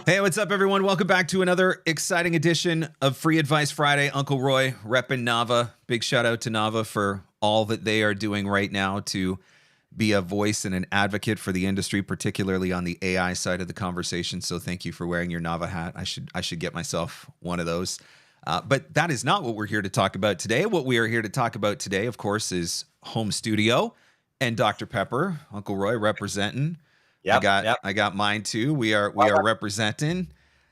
Hey, what's up, everyone? Welcome back to another exciting edition of Free Advice Friday. Uncle Roy, repping Nava. Big shout out to Nava for all that they are doing right now to be a voice and an advocate for the industry, particularly on the AI side of the conversation. So thank you for wearing your Nava hat. I should get myself one of those. But that is not what we're here to talk about today. What we are here to talk about today, of course, is home studio and Dr. Pepper. Uncle Roy representing. Yep, I got mine too. We are representing.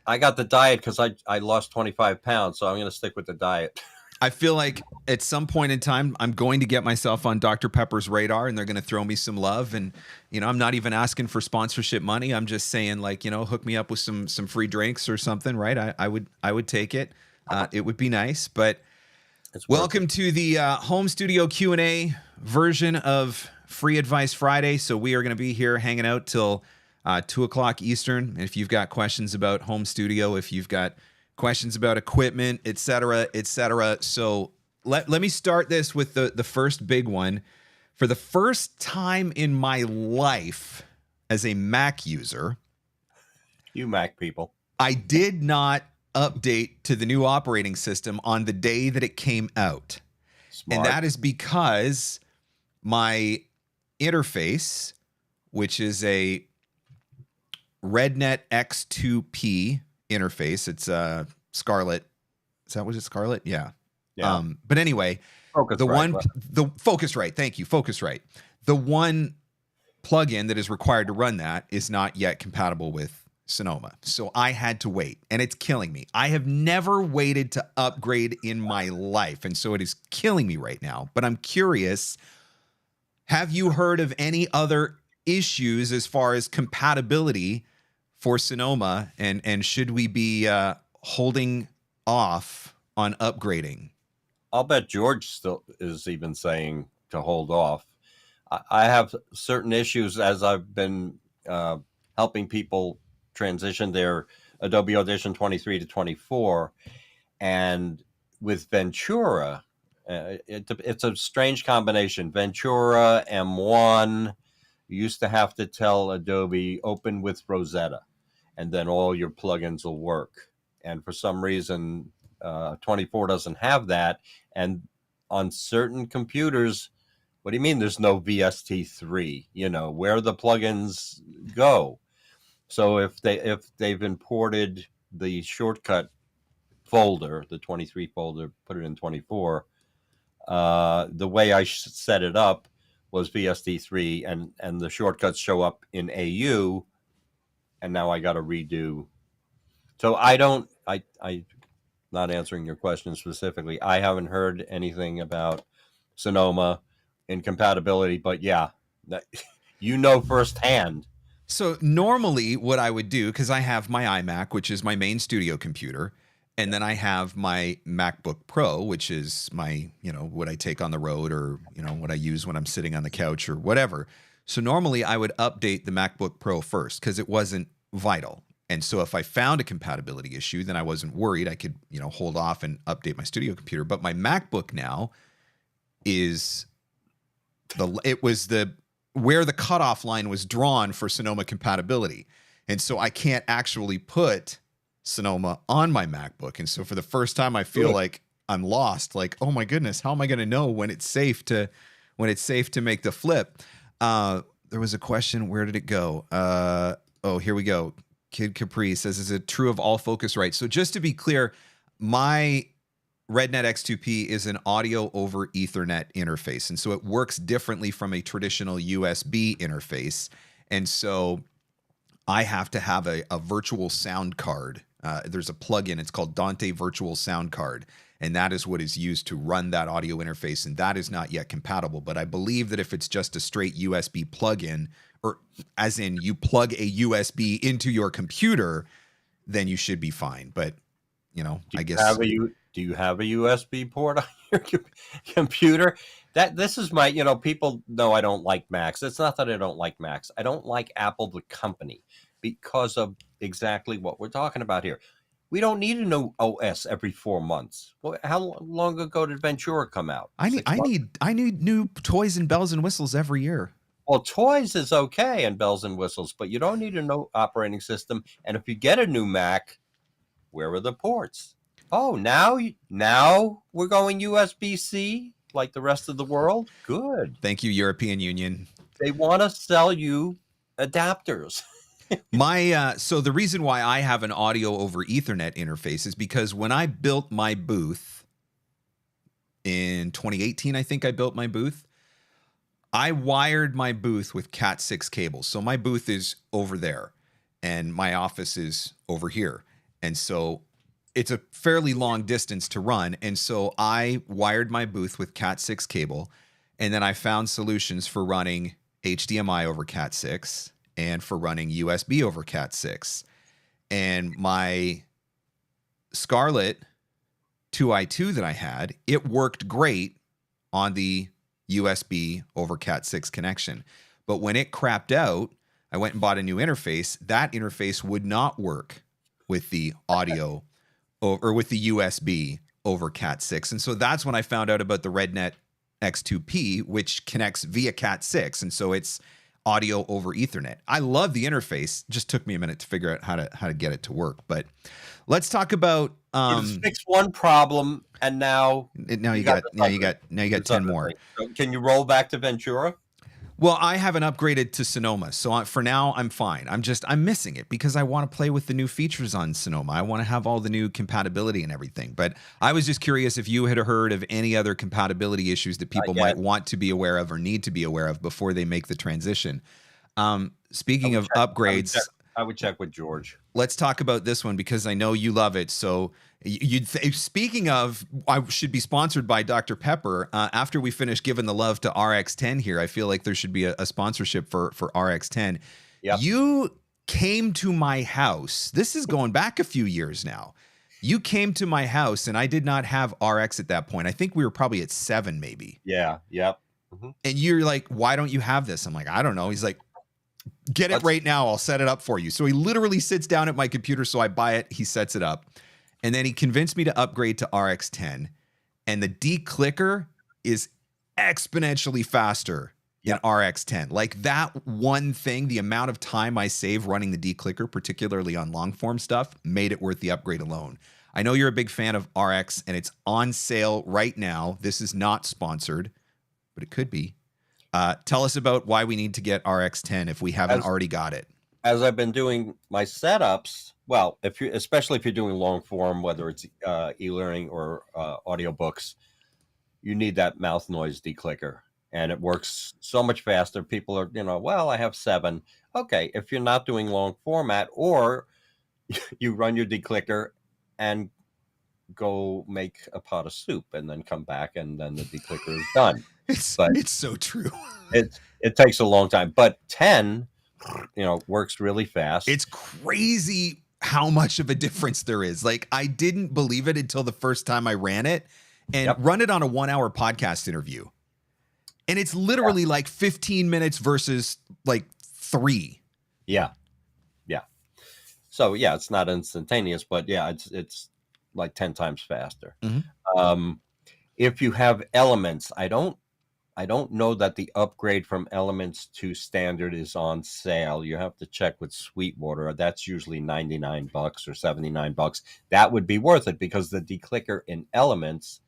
I got the diet because I lost 25 pounds, so I'm going to stick with the diet. I feel like at some point in time, I'm going to get myself on Dr. Pepper's radar and they're going to throw me some love. And, you know, I'm not even asking for sponsorship money. I'm just saying, like, you know, hook me up with some free drinks or something, right? I would take it. It would be nice. But welcome to the home studio Q&A version of Free Advice Friday. So we are going to be here hanging out till 2 o'clock Eastern. And if you've got questions about home studio, if you've got questions about equipment, et cetera, et cetera. So let me start this with the first big one. For the first time in my life as a Mac user, You Mac people. I did not update to the new operating system on the day that it came out. Smart. And that is because my interface, which is a RedNet X2P interface, it's Scarlett. Is that what it's Scarlett? Yeah. But anyway, Focusrite. Thank you, Focusrite. The one plugin that is required to run that is not yet compatible with Sonoma, so I had to wait, and it's killing me. I have never waited to upgrade in my life, and so it is killing me right now. But I'm curious. Have you heard of any other issues as far as compatibility for Sonoma, and should we be holding off on upgrading? I'll bet George still is even saying to hold off. I have certain issues as I've been helping people transition their Adobe Audition 23 to 24, and with Ventura, it's a strange combination. Ventura, M1, you used to have to tell Adobe open with Rosetta, and then all your plugins will work. And for some reason, 24 doesn't have that. And on certain computers, what do you mean there's no VST3? You know, where the plugins go. So if they've imported the shortcut folder, the 23 folder, put it in 24, the way I set it up was VST3, and the shortcuts show up in AU, and now I got to redo. So I'm not answering your question specifically. I haven't heard anything about Sonoma incompatibility, but yeah, you know firsthand. So normally what I would do, because I have my iMac, which is my main studio computer, and then I have my MacBook Pro, which is my, you know, what I take on the road, or, you know, what I use when I'm sitting on the couch or whatever. So normally I would update the MacBook Pro first because it wasn't vital. And so if I found a compatibility issue, then I wasn't worried. I could, you know, hold off and update my studio computer. But my MacBook now is where the cutoff line was drawn for Sonoma compatibility. And so I can't actually put Sonoma on my MacBook. And so for the first time, I feel like I'm lost. Like, oh my goodness, how am I going to know when it's safe to make the flip? There was a question. Where did it go? Oh, here we go. Kid Capri says, is it true of all Focusrite? So just to be clear, my RedNet X2P is an audio over Ethernet interface. And so it works differently from a traditional USB interface. And so I have to have a virtual sound card. There's a plugin. It's called Dante Virtual Sound Card. And that is what is used to run that audio interface. And that is not yet compatible. But I believe that if it's just a straight USB plugin, or as in you plug a USB into your computer, then you should be fine. But, you know, I guess. Do you have a USB port on your computer? This is my, you know, people know I don't like Macs. It's not that I don't like Macs. I don't like Apple, the company, because of exactly what we're talking about here. We don't need a new OS every 4 months. Well, how long ago did Ventura come out? I need new toys and bells and whistles every year. Well, toys is okay and bells and whistles, but you don't need a new operating system. And if you get a new Mac, where are the ports? Oh, now we're going USB-C like the rest of the world? Good. Thank you, European Union. They want to sell you adapters. So the reason why I have an audio over Ethernet interface is because when I built my booth in 2018, I think I built my booth, I wired my booth with Cat 6 cables. So my booth is over there and my office is over here. And so it's a fairly long distance to run. And so I wired my booth with Cat 6 cable. And then I found solutions for running HDMI over Cat 6 and for running USB over Cat 6. And my Scarlett 2i2 that I had, it worked great on the USB over Cat 6 connection. But when it crapped out, I went and bought a new interface. That interface would not work with the audio or with the USB over Cat 6. And so that's when I found out about the RedNet X2P, which connects via Cat 6. And so it's audio over Ethernet. I love the interface. Just took me a minute to figure out how to get it to work. But let's talk about fix one problem, and now you got 10 more. So can you roll back to Ventura? Well, I haven't upgraded to Sonoma, so for now I'm fine. I'm missing it because I want to play with the new features on Sonoma. I want to have all the new compatibility and everything. But I was just curious if you had heard of any other compatibility issues that people might want to be aware of or need to be aware of before they make the transition. Speaking of upgrades, I would check with George. Let's talk about this one because I know you love it. So speaking of, I should be sponsored by Dr. Pepper. After we finish giving the love to RX10 here, I feel like there should be a sponsorship for RX10. Yep. You came to my house. This is going back a few years now. You came to my house and I did not have RX at that point. I think we were probably at 7 maybe. Yeah. Yep. Mm-hmm. And you're like, why don't you have this? I'm like, I don't know. He's like, get it right now. I'll set it up for you. So he literally sits down at my computer. So I buy it. He sets it up. And then he convinced me to upgrade to RX10. And the declicker is exponentially faster in RX10. Like that one thing, the amount of time I save running the declicker, particularly on long form stuff, made it worth the upgrade alone. I know you're a big fan of RX and it's on sale right now. This is not sponsored, but it could be. Tell us about why we need to get RX10 if we haven't already got it. As I've been doing my setups, well, especially if you're doing long form, whether it's e-learning or audiobooks, you need that mouth noise declicker, and it works so much faster. People are, well, I have 7. Okay, if you're not doing long format, or you run your declicker and go make a pot of soup and then come back and then the declicker is done. It's so true. It takes a long time, but 10, works really fast. It's crazy how much of a difference there is. Like I didn't believe it until the first time I ran it and run it on a 1-hour podcast interview. And it's literally like 15 minutes versus like 3. Yeah. Yeah. So yeah, it's not instantaneous, but yeah, it's like 10 times faster. Mm-hmm. If you have Elements, I don't know that the upgrade from Elements to Standard is on sale. You have to check with Sweetwater. That's usually $99 or $79. That would be worth it because the declicker in Elements,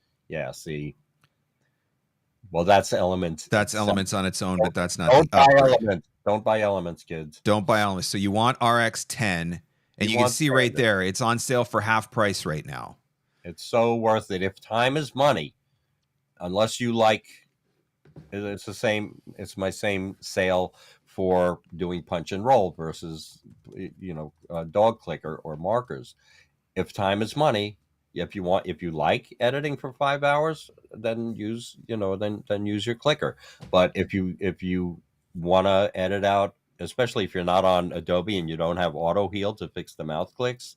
well, that's Elements. That's Elements on its own, but that's not. Don't buy Elements. Don't buy Elements, kids. Don't buy Elements. So you want RX10, and you can see right there, it's on sale for half price right now. It's so worth it. If time is money, unless you like. It's the same. It's my same sale for doing punch and roll versus, dog clicker or markers. If time is money, if you like editing for 5 hours, then use your clicker. But if you want to edit out, especially if you're not on Adobe and you don't have auto heal to fix the mouth clicks,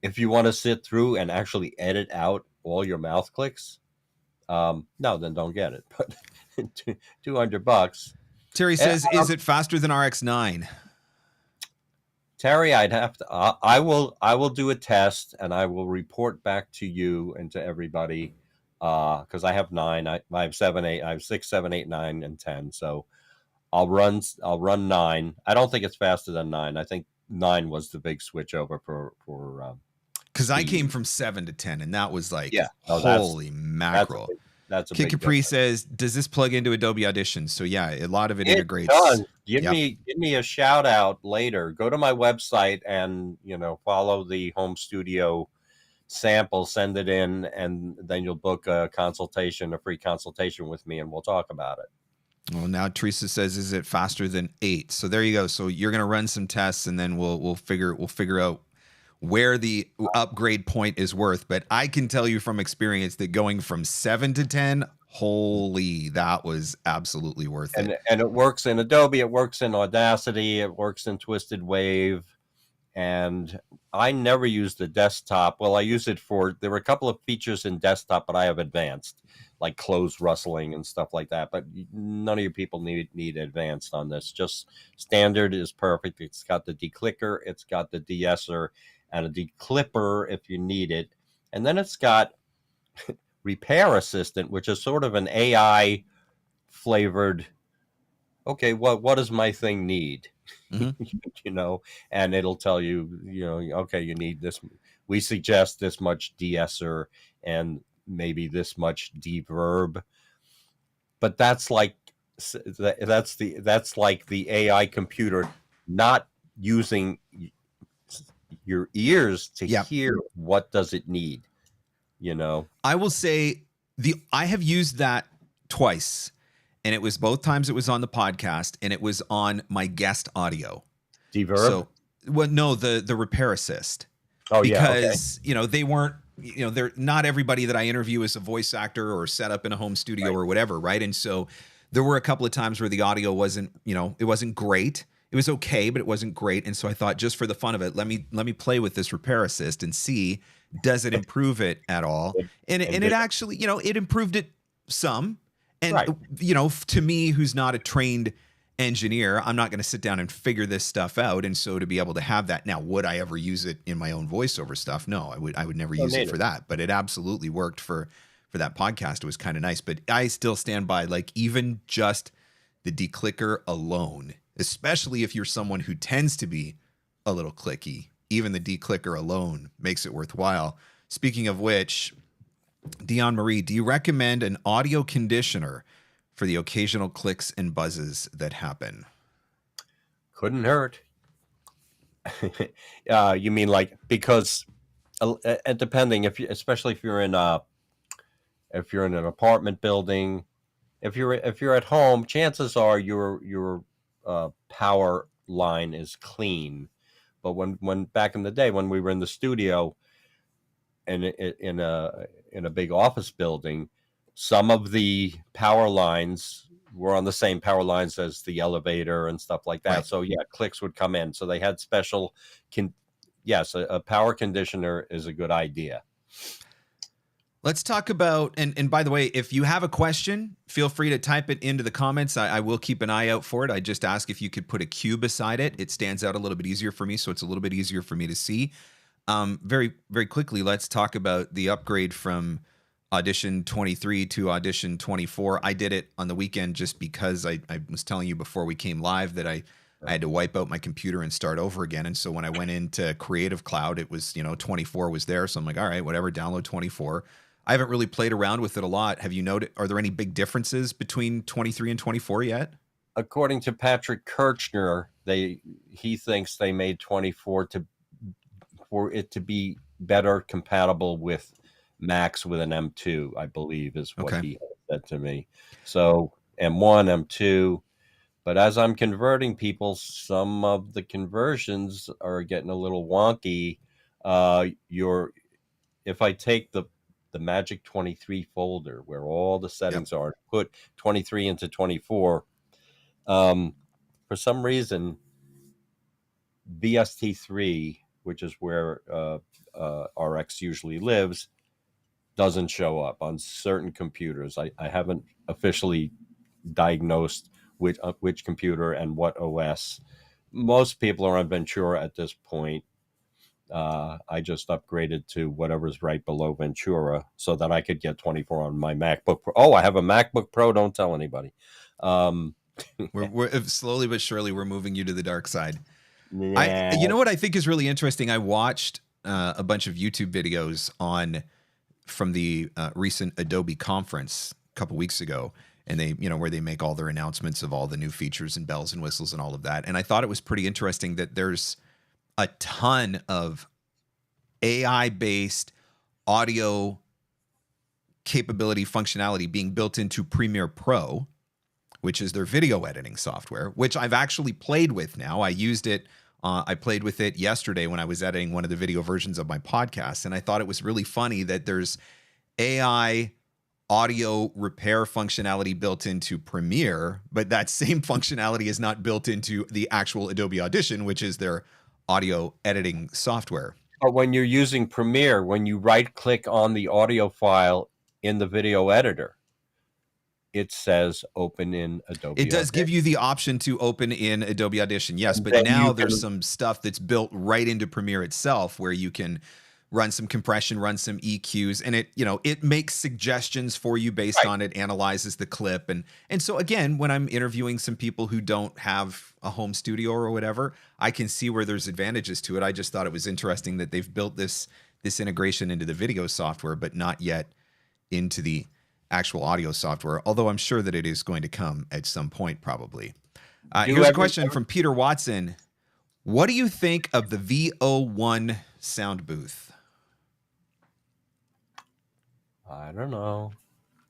if you want to sit through and actually edit out all your mouth clicks, no, then don't get it. But $200. Terry says, is it faster than RX9? Terry, I'd have to. I will do a test and I will report back to you and to everybody because I have 9. I have 7, 8. I have 6, 7, 8, 9, and 10. So I'll run 9. I don't think it's faster than 9. I think 9 was the big switch over for because I came speed. from 7 to 10, and that was like, Yeah, no, holy that's a mackerel. big, that's a Kid big Capri difference. says, does this plug into Adobe Audition? So yeah, a lot of it It integrates. does. Give Yep. me a shout out later. Go to my website and follow the home studio sample, send it in, and then you'll book a free consultation with me, and we'll talk about it. Well, now Teresa says, is it faster than 8? So there you go. So you're going to run some tests, and then we'll figure out where the upgrade point is worth. But I can tell you from experience that going from 7 to 10, holy, that was absolutely worth it. And it works in Adobe, it works in Audacity, it works in Twisted Wave. And I never used the desktop. Well, I use it there were a couple of features in desktop, but I have advanced, like close rustling and stuff like that. But none of you people need advanced on this. Just standard is perfect. It's got the declicker, it's got the de-esser, and a declipper if you need it. And then it's got Repair Assistant, which is sort of an AI flavored, okay, what does my thing need? Mm-hmm. And it'll tell you, okay, you need this. We suggest this much de-esser and maybe this much deverb. But that's like the AI computer not using your ears to hear what does it need. I will say I have used that twice. And it was both times it was on the podcast, and it was on my guest audio. Deverb? So, well, no, the Repair Assist. Oh, because, yeah. Okay. They weren't, they're not everybody that I interview is a voice actor or set up in a home studio or whatever, right? And so there were a couple of times where the audio wasn't, it wasn't great. It was okay, but it wasn't great. And so I thought, just for the fun of it, let me play with this Repair Assist and see, does it improve it at all? And it actually, it improved it some. And, to me, who's not a trained engineer, I'm not going to sit down and figure this stuff out. And so to be able to have that now, would I ever use it in my own voiceover stuff? No, I would never use it for that. But it absolutely worked for that podcast. It was kind of nice. But I still stand by, like, even just the declicker alone, especially if you're someone who tends to be a little clicky, even the declicker alone makes it worthwhile. Speaking of which, Dion Marie, do you recommend an audio conditioner for the occasional clicks and buzzes that happen? Couldn't hurt. You mean because depending especially if you're in an apartment building, if you're at home, chances are your power line is clean. But when back in the day when we were in the studio and in a big office building, some of the power lines were on the same power lines as the elevator and stuff like that. Right. So yeah, clicks would come in. So they had special, yes, a power conditioner is a good idea. Let's talk about, and by the way, if you have a question, feel free to type it into the comments. I will keep an eye out for it. I just ask if you could put a Q beside it. It stands out a little bit easier for me, so it's a little bit easier for me to see. Very, very quickly, let's talk about the upgrade from Audition 23 to Audition 24. I did it on the weekend just because I was telling you before we came live that I had to wipe out my computer and start over again. And so when I went into Creative Cloud, it was, 24 was there. So I'm like, all right, whatever, download 24. I haven't really played around with it a lot. Have you noted, are there any big differences between 23 and 24 yet? According to Patrick Kirchner, he thinks they made 24 for it to be better compatible with Macs with an M2, I believe is what he said to me. So M1, M2. But as I'm converting people, some of the conversions are getting a little wonky. If I take the Magic 23 folder where all the settings are, put 23 into 24, for some reason, VST3, which is where RX usually lives, doesn't show up on certain computers. I haven't officially diagnosed which computer and what OS. Most people are on Ventura at this point. I just upgraded to whatever's right below Ventura so that I could get 24 on my MacBook Pro. Oh, I have a MacBook Pro. Don't tell anybody. We're slowly but surely we're moving you to the dark side. Yeah. You know what I think is really interesting? I watched a bunch of YouTube videos from the recent Adobe conference a couple weeks ago, and they, where they make all their announcements of all the new features and bells and whistles and all of that. And I thought it was pretty interesting that there's a ton of AI-based audio capability functionality being built into Premiere Pro, which is their video editing software, which I've actually played with now. I used it. I played with it yesterday when I was editing one of the video versions of my podcast, and I thought it was really funny that there's AI audio repair functionality built into Premiere, but that same functionality is not built into the actual Adobe Audition, which is their audio editing software. But when you're using Premiere, when you right-click on the audio file in the video editor, it says open in Adobe. It does give you the option to open in Adobe Audition, yes, but now there's some stuff that's built right into Premiere itself where you can run some compression, run some EQs, and it makes suggestions for you based on it, analyzes the clip. And so again, when I'm interviewing some people who don't have a home studio or whatever, I can see where there's advantages to it. I just thought it was interesting that they've built this integration into the video software, but not yet into the actual audio software, although I'm sure that it is going to come at some point, probably. Here's a question from Peter Watson. What do you think of the VO1 Sound Booth? I don't know.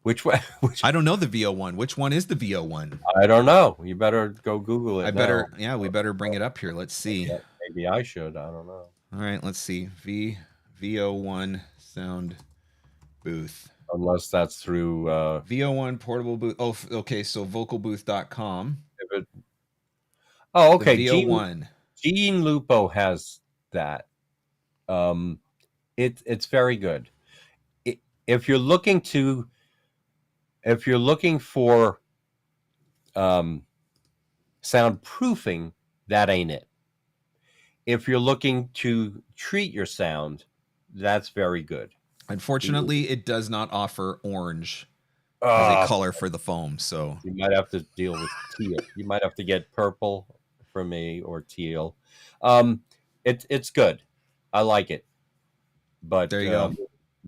Which one? I don't know the VO1. Which one is the VO1? I don't know. You better go Google it. We better bring it up here. Let's see. Yeah, maybe I should. I don't know. All right, let's see. VO1 Sound Booth. Unless that's through VO1 portable booth. Oh, okay. So vocalbooth.com. Oh, okay. The VO1. Gene Lupo has that. It's very good. If you're looking for soundproofing, that ain't it. If you're looking to treat your sound, that's very good. Unfortunately, it does not offer orange as a color for the foam. So you might have to deal with teal. You might have to get purple from me or teal. It's good. I like it. But there you go.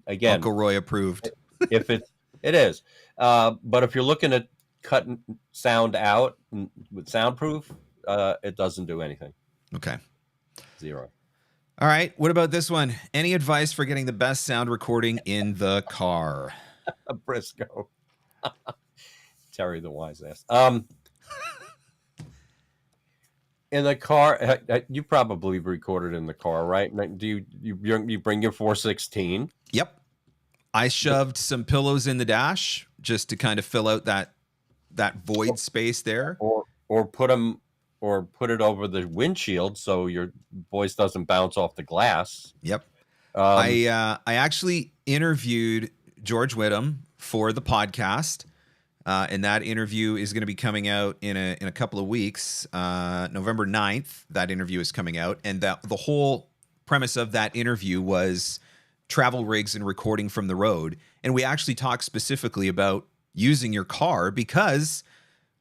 Again, Uncle Roy approved. It is. But if you're looking at cutting sound out with soundproof, it doesn't do anything. Okay. Zero. All right. What about this one? Any advice for getting the best sound recording in the car? A Briscoe. Terry the wise ass. In the car, you probably recorded in the car, right? Do you bring your 416? Yep. I shoved some pillows in the dash just to kind of fill out that void space there. Or put it over the windshield so your voice doesn't bounce off the glass. Yep. I actually interviewed George Whittam for the podcast, and that interview is going to be coming out in a couple of weeks. November 9th, that interview is coming out, and the whole premise of that interview was travel rigs and recording from the road. And we actually talked specifically about using your car because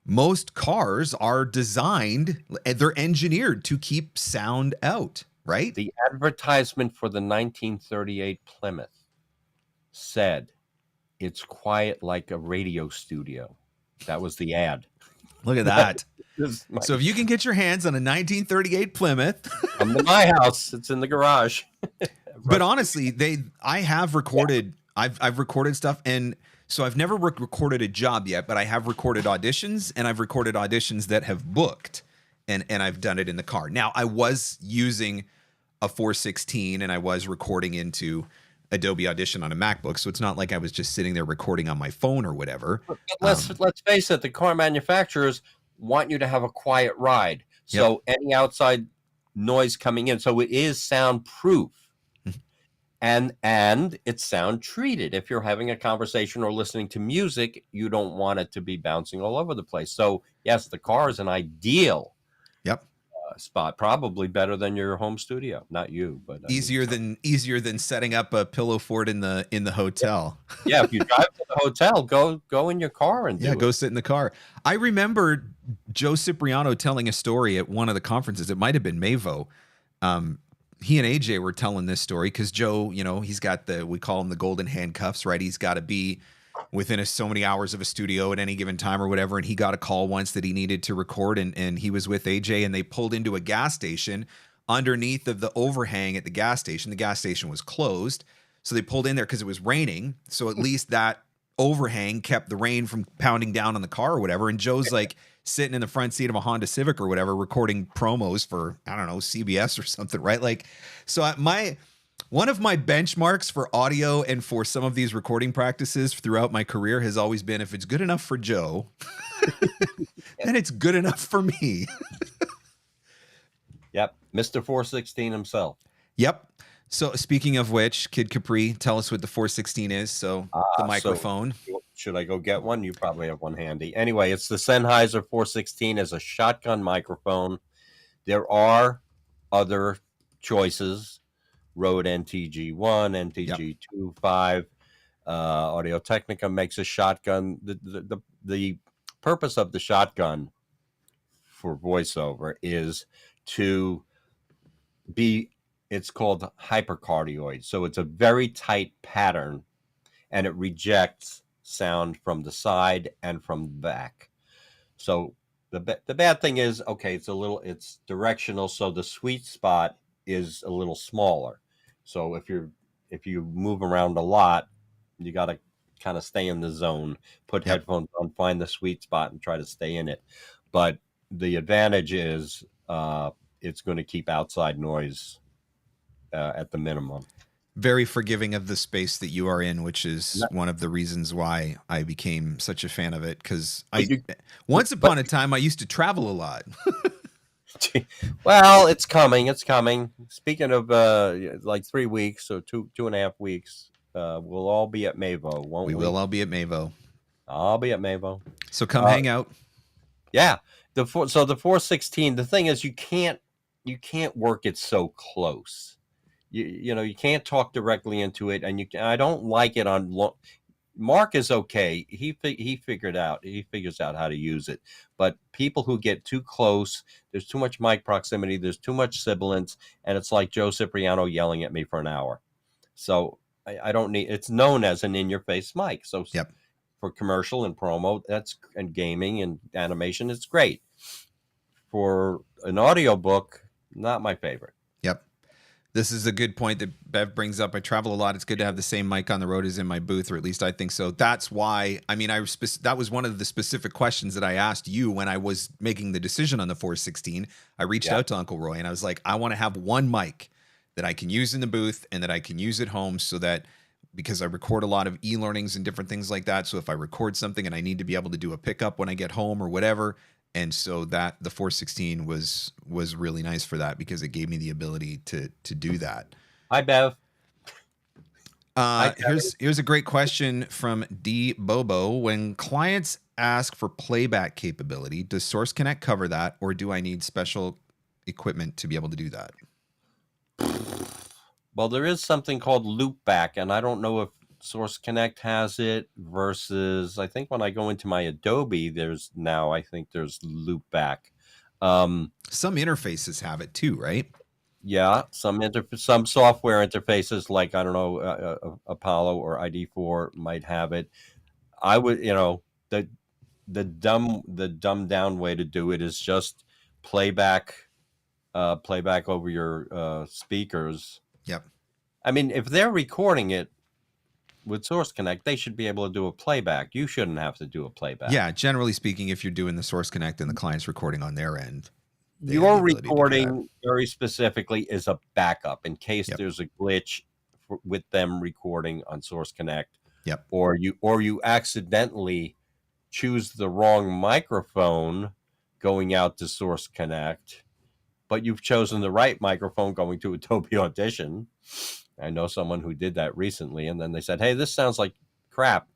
most cars are designed, they're engineered to keep sound out, right? The advertisement for the 1938 Plymouth said, "It's quiet like a radio studio." That was the ad. Look at that. So if you can get your hands on a 1938 Plymouth, come to my house. It's in the garage. But honestly, I have recorded. Yeah. I've recorded stuff, and so I've never recorded a job yet, but I have recorded auditions, and I've recorded auditions that have booked, and I've done it in the car. Now, I was using a 416, and I was recording into Adobe Audition on a MacBook, so it's not like I was just sitting there recording on my phone or whatever. But let's face it, the car manufacturers want you to have a quiet ride, so any outside noise coming in, so it is soundproof. And it's sound treated. If you're having a conversation or listening to music, you don't want it to be bouncing all over the place. So yes, the car is an ideal spot, probably better than your home studio. Not you, but easier than setting up a pillow fort in the hotel. Yeah, if you drive to the hotel, go in your car and go sit in the car. I remember Joe Cipriano telling a story at one of the conferences. It might have been Mavo. He and AJ were telling this story because Joe, you know, he's got we call him the golden handcuffs, right? He's got to be within so many hours of a studio at any given time or whatever. And he got a call once that he needed to record, and he was with AJ, and they pulled into a gas station underneath of the overhang at the gas station. The gas station was closed. So they pulled in there because it was raining. So at least that overhang kept the rain from pounding down on the car or whatever. And Joe's like sitting in the front seat of a Honda Civic or whatever, recording promos for, I don't know, CBS or something, right? Like, so one of my benchmarks for audio and for some of these recording practices throughout my career has always been, if it's good enough for Joe, then it's good enough for me. Yep. Mr. 416 himself. Yep. So speaking of which, Kid Capri, tell us what the 416 is. So the microphone. So should I go get one? You probably have one handy. Anyway, it's the Sennheiser 416 as a shotgun microphone. There are other choices. Rode NTG1, NTG2, 5. Audio-Technica makes a shotgun. The purpose of the shotgun for voiceover is to be, it's called hypercardioid. So it's a very tight pattern, and it rejects sound from the side and from the back. So the bad thing is, okay, it's directional, so the sweet spot is a little smaller. So if you move around a lot, you got to kind of stay in the zone, put headphones on, find the sweet spot, and try to stay in it. But the advantage is it's going to keep outside noise at the minimum. Very forgiving of the space that you are in, which is one of the reasons why I became such a fan of it. Because once upon a time, I used to travel a lot. Well, it's coming. It's coming. Speaking of like 3 weeks or 2.5 weeks, we'll all be at Mavo, won't we? We will all be at Mavo. I'll be at Mavo. So come hang out. Yeah. So the 416, the thing is, you can't work it so close. You know, you can't talk directly into it, and I don't like it on long. Marc is okay. He figures out how to use it. But people who get too close, there's too much mic proximity, there's too much sibilance, and it's like Joe Cipriano yelling at me for an hour. So I don't need. It's known as an in-your-face mic. So for commercial and promo, and gaming and animation, it's great. For an audiobook, not my favorite. Yep. This is a good point that Bev brings up. I travel a lot. It's good to have the same mic on the road as in my booth, or at least I think so. That's why, I mean, that was one of the specific questions that I asked you when I was making the decision on the 416. I reached out to Uncle Roy and I was like, I want to have one mic that I can use in the booth and that I can use at home, so that, because I record a lot of e-learnings and different things like that. So if I record something and I need to be able to do a pickup when I get home or whatever. And so that the 416 was really nice for that, because it gave me the ability to do that. Hi, Bev. Here's a great question from D Bobo. When clients ask for playback capability, does Source Connect cover that, or do I need special equipment to be able to do that? Well, there is something called loopback, and I don't know if Source Connect has it versus, I think when I go into my Adobe, there's loopback. Some interfaces have it too, right? Yeah, some software interfaces, like, I don't know, Apollo or ID4 might have it. I would, the dumbed down way to do it is just playback over your speakers. Yep. I mean, if they're recording it with Source Connect, they should be able to do a playback. You shouldn't have to do a playback. Yeah, generally speaking, if you're doing the Source Connect and the client's recording on their end, your recording very specifically is a backup in case there's a glitch with them recording on Source Connect. Yep. Or you accidentally choose the wrong microphone going out to Source Connect, but you've chosen the right microphone going to Adobe Audition. I know someone who did that recently, and then they said, "Hey, this sounds like crap,"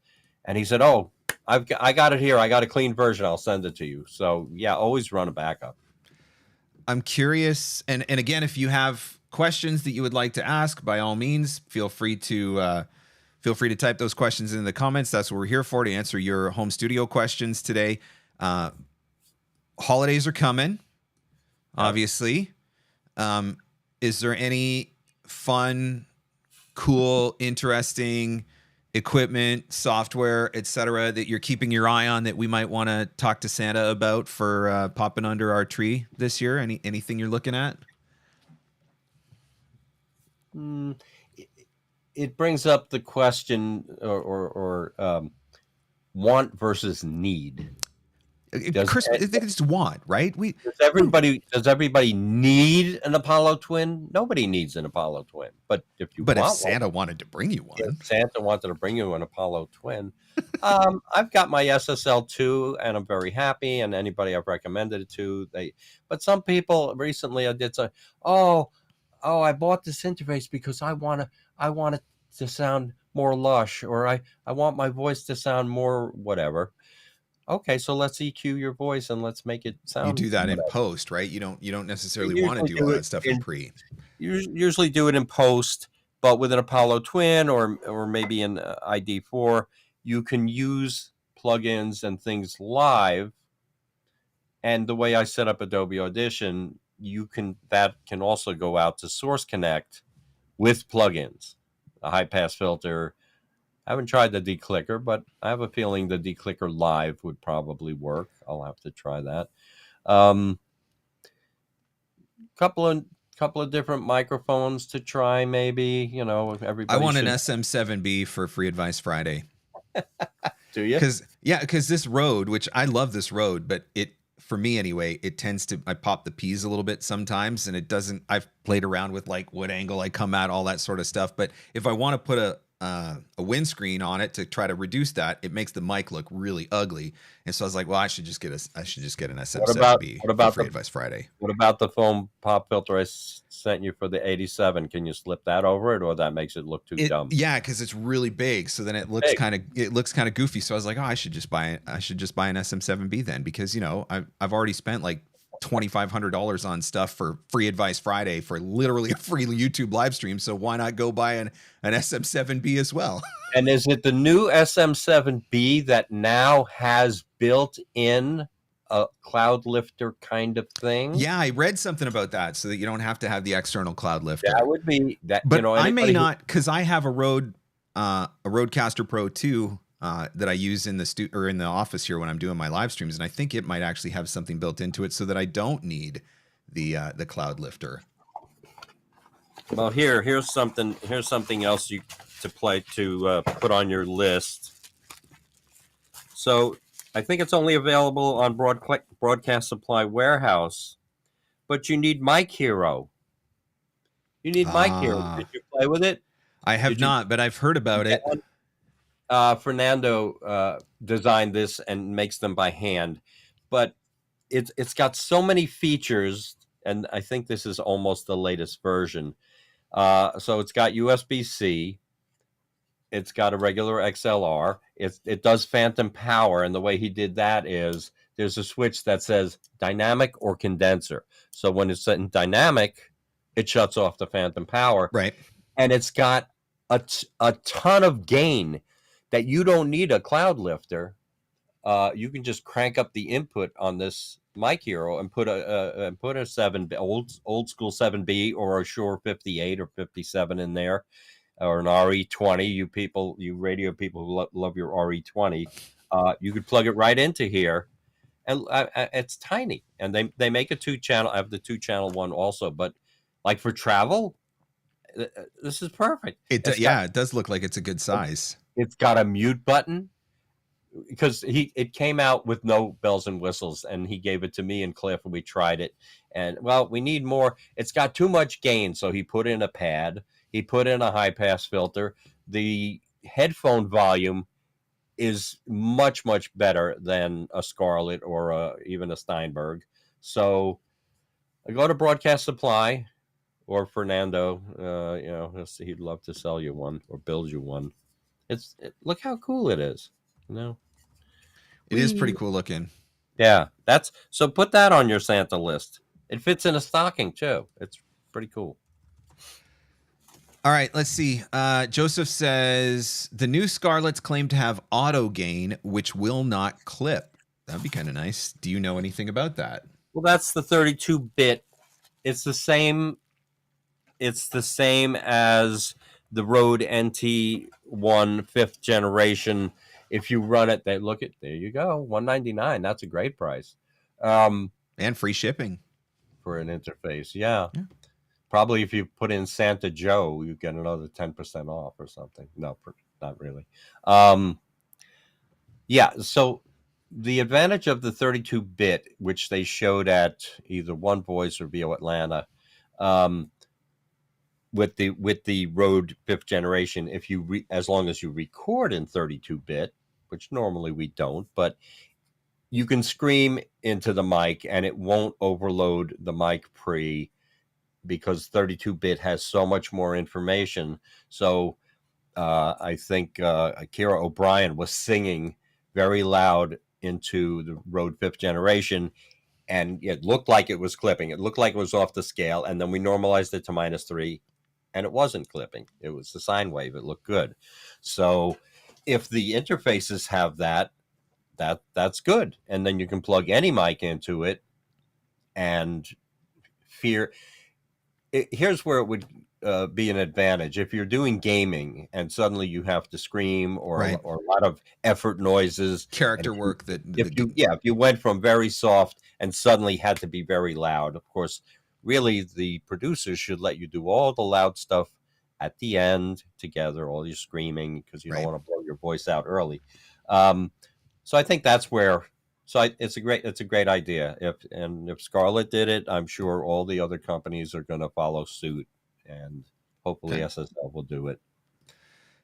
and he said, "Oh, I got it here. I got a clean version. I'll send it to you." So yeah, always run a backup. I'm curious, and again, if you have questions that you would like to ask, by all means, feel free to type those questions in the comments. That's what we're here for, to answer your home studio questions today. holidays are coming, obviously. Is there any fun, cool, interesting equipment, software, etc., that you're keeping your eye on that we might want to talk to Santa about for popping under our tree this year? Anything you're looking at? It brings up the question or want versus need. Chris, I think it's want, right? Does everybody need an Apollo twin? Nobody needs an Apollo twin. But if Santa wanted to bring you one, if Santa wanted to bring you an Apollo twin, I've got my SSL2 and I'm very happy. And anybody I've recommended it to, but some people recently I did say, oh, I bought this interface because I want it to sound more lush, or I want my voice to sound more whatever. Okay, so let's EQ your voice and let's make it sound. You do that in post, right? You don't necessarily want to do all that stuff in pre. You usually do it in post, but with an Apollo Twin or maybe an ID4, you can use plugins and things live. And the way I set up Adobe Audition, that can also go out to Source Connect with plugins, a high pass filter. I haven't tried the declicker, but I have a feeling the declicker live would probably work. I'll have to try that. Couple of different microphones to try, maybe. Everybody. I want an SM7B for Free Advice Friday. Do you? Because this Rode, which I love this Rode, but for me anyway, it tends to, I pop the P's a little bit sometimes, and it doesn't. I've played around with like what angle I come at, all that sort of stuff. But if I want to put a windscreen on it to try to reduce that, it makes the mic look really ugly. And so I was like, well, I should just get an SM7B for Free Advice Friday. What about the foam pop filter I sent you for the 87? Can you slip that over it, or that makes it look too dumb? Yeah, because it's really big, so then it looks kind of goofy. So I was like, oh, I should just buy an SM7B then, because I've already spent like $2,500 on stuff for Free Advice Friday for literally a free YouTube live stream. So why not go buy an SM7B as well? And is it the new SM7B that now has built in a cloud lifter kind of thing? Yeah, I read something about that, so that you don't have to have the external cloud lifter. That would be that. But I may not, because I have a Rodecaster Pro 2 that I use in the office here when I'm doing my live streams, and I think it might actually have something built into it so that I don't need the cloud lifter. Well, here's something else to put on your list. So I think it's only available on Broadcast Supply Warehouse, but you need Mic Hero. Did you play with it? I have not, but I've heard about it. Fernando designed this and makes them by hand, but it's got so many features, and I think this is almost the latest version. So it's got USB-C, it's got a regular XLR, it does phantom power, and the way he did that is there's a switch that says dynamic or condenser. So when it's set in dynamic, it shuts off the phantom power. Right. And it's got a ton of gain that you don't need a cloud lifter. You can just crank up the input on this Mic Hero and put a old school 7B or a Shure 58 or 57 in there, or an RE20. You radio people who love your RE20, you could plug it right into here, and it's tiny. And they make a 2-channel. I have the 2-channel one also, but like for travel, this is perfect. It does look like it's a good size. It's got a mute button, because it came out with no bells and whistles, and he gave it to me and Cliff, and we tried it. And, well, we need more. It's got too much gain, so he put in a pad. He put in a high-pass filter. The headphone volume is much, much better than a Scarlett or even a Steinberg. So I go to Broadcast Supply or Fernando. He'd love to sell you one or build you one. Look how cool it is. It is pretty cool looking. Yeah, so put that on your Santa list. It fits in a stocking too. It's pretty cool. All right, let's see. Joseph says the new Scarletts claim to have auto gain, which will not clip. That'd be kind of nice. Do you know anything about that? Well, that's the 32-bit. It's the same. It's the same as the Rode NT1 5th generation. If you run it, there you go, $199. That's a great price. And free shipping for an interface. Yeah. Yeah. Probably if you put in Santa Joe, you get another 10% off or something. No, not really. Yeah. So the advantage of the 32-bit, which they showed at either One Voice or VO Atlanta, with the Rode 5th generation, if you as long as you record in 32-bit, which normally we don't, but you can scream into the mic and it won't overload the mic pre, because 32-bit has so much more information. So I think Akira O'Brien was singing very loud into the Rode 5th generation, and it looked like it was clipping. It looked like it was off the scale, and then we normalized it to -3, and it wasn't clipping. It was the sine wave. It looked good. So if the interfaces have that's good. And then you can plug any mic into it and here's where it would be an advantage. If you're doing gaming and suddenly you have to scream or a lot of effort noises, character work, if you went from very soft and suddenly had to be very loud, of course, really the producers should let you do all the loud stuff at the end together, all your screaming, because you don't want to blow your voice out early. So I think that's where. So it's a great idea. If Scarlett did it, I'm sure all the other companies are going to follow suit, and hopefully SSL will do it.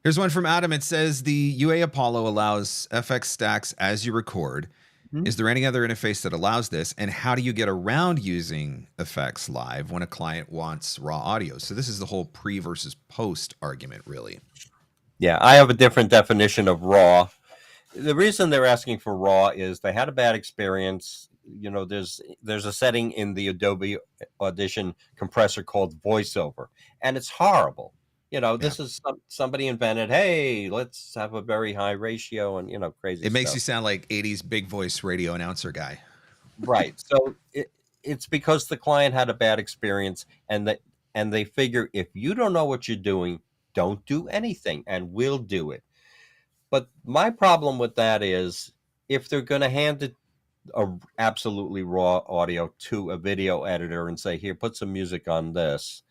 Here's one from Adam. It says the UA Apollo allows FX stacks as you record. Mm-hmm. Is there any other interface that allows this? And how do you get around using effects live when a client wants raw audio? So this is the whole pre versus post argument, really. Yeah, I have a different definition of raw. The reason they're asking for raw is they had a bad experience. You know, there's a setting in the Adobe Audition compressor called voiceover, and it's horrible. You know, this is somebody invented, hey, let's have a very high ratio and, crazy It makes stuff. you sound like 80s big voice radio announcer guy. Right. So it's because the client had a bad experience, and they figure if you don't know what you're doing, don't do anything, and we'll do it. But my problem with that is if they're going to hand it absolutely raw audio to a video editor and say, here, put some music on this,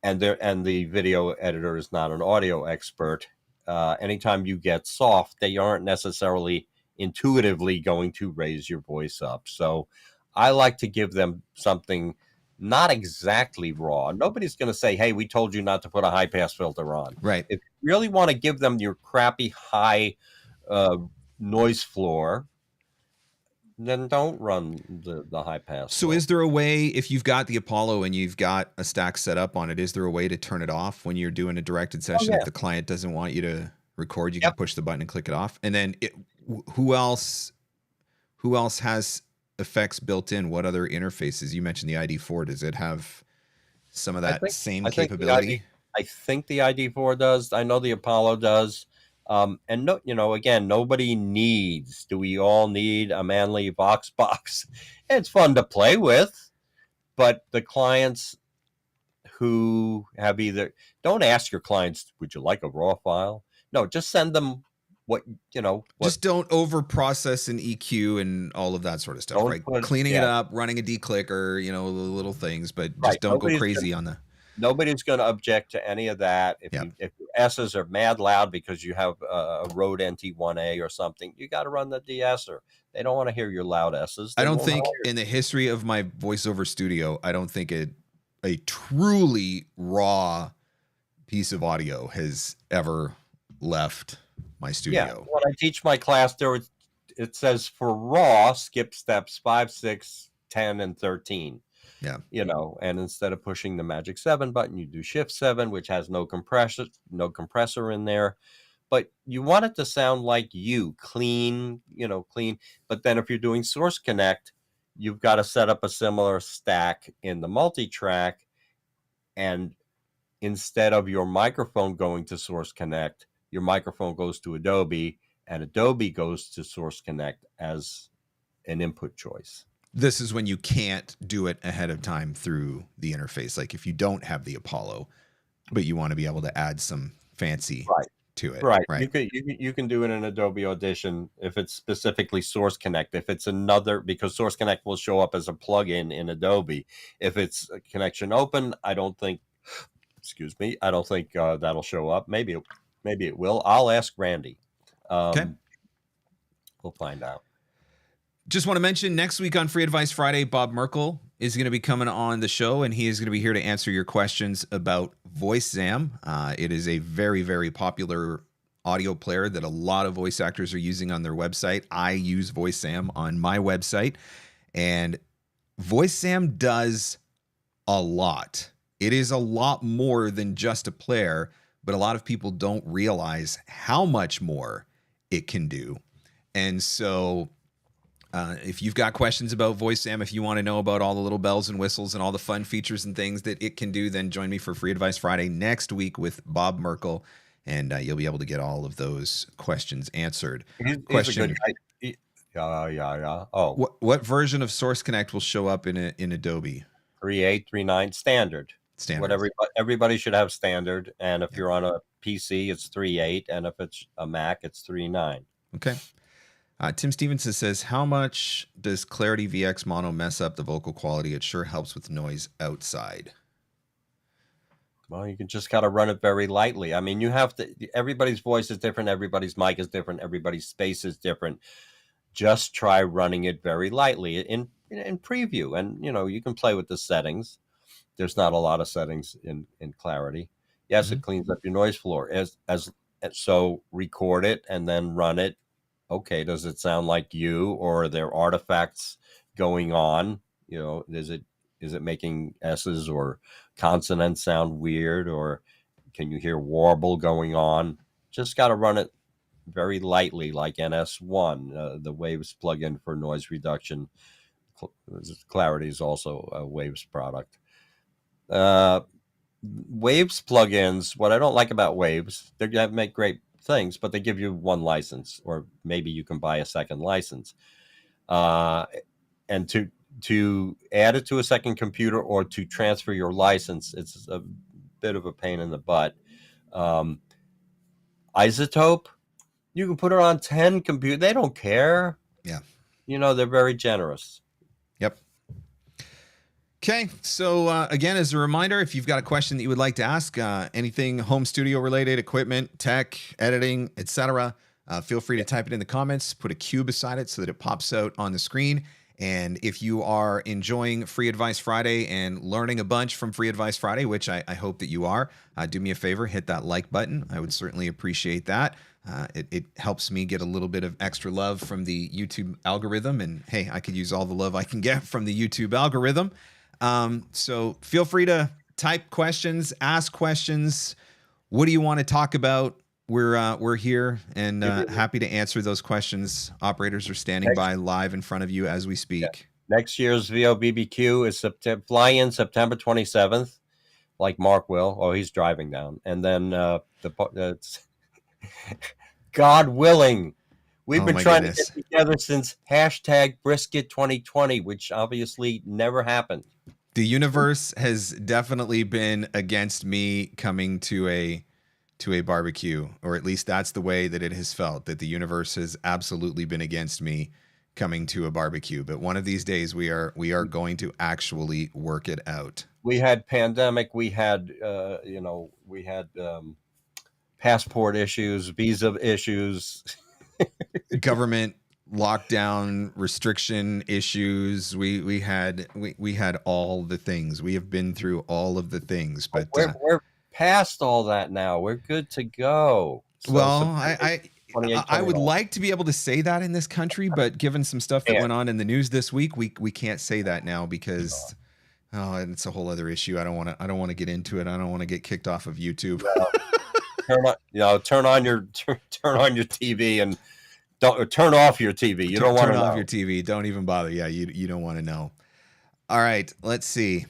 and the video editor is not an audio expert, anytime you get soft, they aren't necessarily intuitively going to raise your voice up. So I like to give them something not exactly raw. Nobody's going to say, hey, we told you not to put a high pass filter on. Right. If you really want to give them your crappy high noise floor, then don't run the high pass. So is there a way, if you've got the Apollo and you've got a stack set up on it, is there a way to turn it off when you're doing a directed session? If the client doesn't want you to record, you can push the button and click it off. And then who else has effects built in? What other interfaces? You mentioned the ID4. Does it have some of that same capability? I think the ID4 does. I know the Apollo does. And again, nobody needs. Do we all need a Manley Vox box? It's fun to play with, but the clients who have don't ask your clients, would you like a raw file? No, just send them just don't over process an EQ and all of that sort of stuff, right? Cleaning it up, running a declicker, the little things, but just don't go crazy on the. Nobody's going to object to any of that. If your S's are mad loud because you have a Rode NT1A or something, you got to run the de-esser. They don't want to hear your loud S's. I don't think in the history of my voiceover studio, I don't think a truly raw piece of audio has ever left my studio. Yeah, when I teach my class, it says for raw, skip steps 5, 6, 10, and 13. Yeah. And instead of pushing the magic 7 button, you do shift 7, which has no compressor in there. But you want it to sound like clean. But then if you're doing source connect, you've got to set up a similar stack in the multi-track. And instead of your microphone going to source connect, your microphone goes to Adobe, and Adobe goes to Source Connect as an input choice. This is when you can't do it ahead of time through the interface. Like if you don't have the Apollo, but you want to be able to add some fancy to it. Right. Right. You can do it in Adobe Audition if it's specifically Source Connect. If it's another, because Source Connect will show up as a plugin in Adobe. If it's a connection open, I don't think that'll show up. Maybe it will. I'll ask Randy. Okay. We'll find out. Just want to mention next week on Free Advice Friday, Bob Merkel is going to be coming on the show, and he is going to be here to answer your questions about VoiceZam. It is a very, very popular audio player that a lot of voice actors are using on their website. I use VoiceZam on my website, and VoiceZam does a lot. It is a lot more than just a player, but a lot of people don't realize how much more it can do. And so if you've got questions about VoiceZam, if you want to know about all the little bells and whistles and all the fun features and things that it can do, then join me for Free Advice Friday next week with Bob Merkel, and you'll be able to get all of those questions answered. He's a good guy. Yeah. Oh, what version of Source Connect will show up in Adobe? 3.8, 3.9 standard. Standard. What everybody should have standard, and if you're on a PC, it's 3.8, and if it's a Mac, it's 3.9. Okay. Tim Stevenson says, how much does Clarity VX Mono mess up the vocal quality? It sure helps with noise outside. Well, you can just got to run it very lightly. I mean, you have to, everybody's voice is different. Everybody's mic is different. Everybody's space is different. Just try running it very lightly in preview. And, you can play with the settings. There's not a lot of settings in Clarity. Yes, It cleans up your noise floor. So record it and then run it. Okay, does it sound like you, or are there artifacts going on? Is it making S's or consonants sound weird, or can you hear warble going on? Just got to run it very lightly, like NS1, the Waves plugin for noise reduction. Clarity is also a Waves product. Waves plugins, what I don't like about Waves, they make great things, but they give you one license, or maybe you can buy a second license. And to add it to a second computer or to transfer your license, it's a bit of a pain in the butt. iZotope, you can put it on 10 computers. They don't care. Yeah. They're very generous. Yep. Okay, so again, as a reminder, if you've got a question that you would like to ask, anything home studio related, equipment, tech, editing, etc., feel free to type it in the comments, put a Q beside it so that it pops out on the screen. And if you are enjoying Free Advice Friday and learning a bunch from Free Advice Friday, which I hope that you are, do me a favor, hit that like button. I would certainly appreciate that. It helps me get a little bit of extra love from the YouTube algorithm. And hey, I could use all the love I can get from the YouTube algorithm. So feel free to type questions, ask questions. What do you want to talk about? We're here and happy to answer those questions. Operators are standing by live in front of you as we speak. Yeah. Next year's VOBBQ is fly in September 27th, like Marc will. Oh, he's driving down. And then God willing, we've been trying to get together since #brisket 2020, which obviously never happened. The universe has definitely been against me coming to a barbecue, or at least that's the way that it has felt, that the universe has absolutely been against me coming to a barbecue. But one of these days we are going to actually work it out. We had pandemic, we had passport issues, visa issues, government lockdown restriction issues. We had all the things. We have been through all of the things, but we're past all that now. We're good to go. So well, I would like to be able to say that in this country, but given some stuff that went on in the news this week, we can't say that now because it's a whole other issue. I don't want to get into it. I don't want to get kicked off of YouTube. Turn on your TV and don't turn off your TV. You don't want to turn off your TV. Don't even bother. Yeah, you don't want to know. All right, let's see.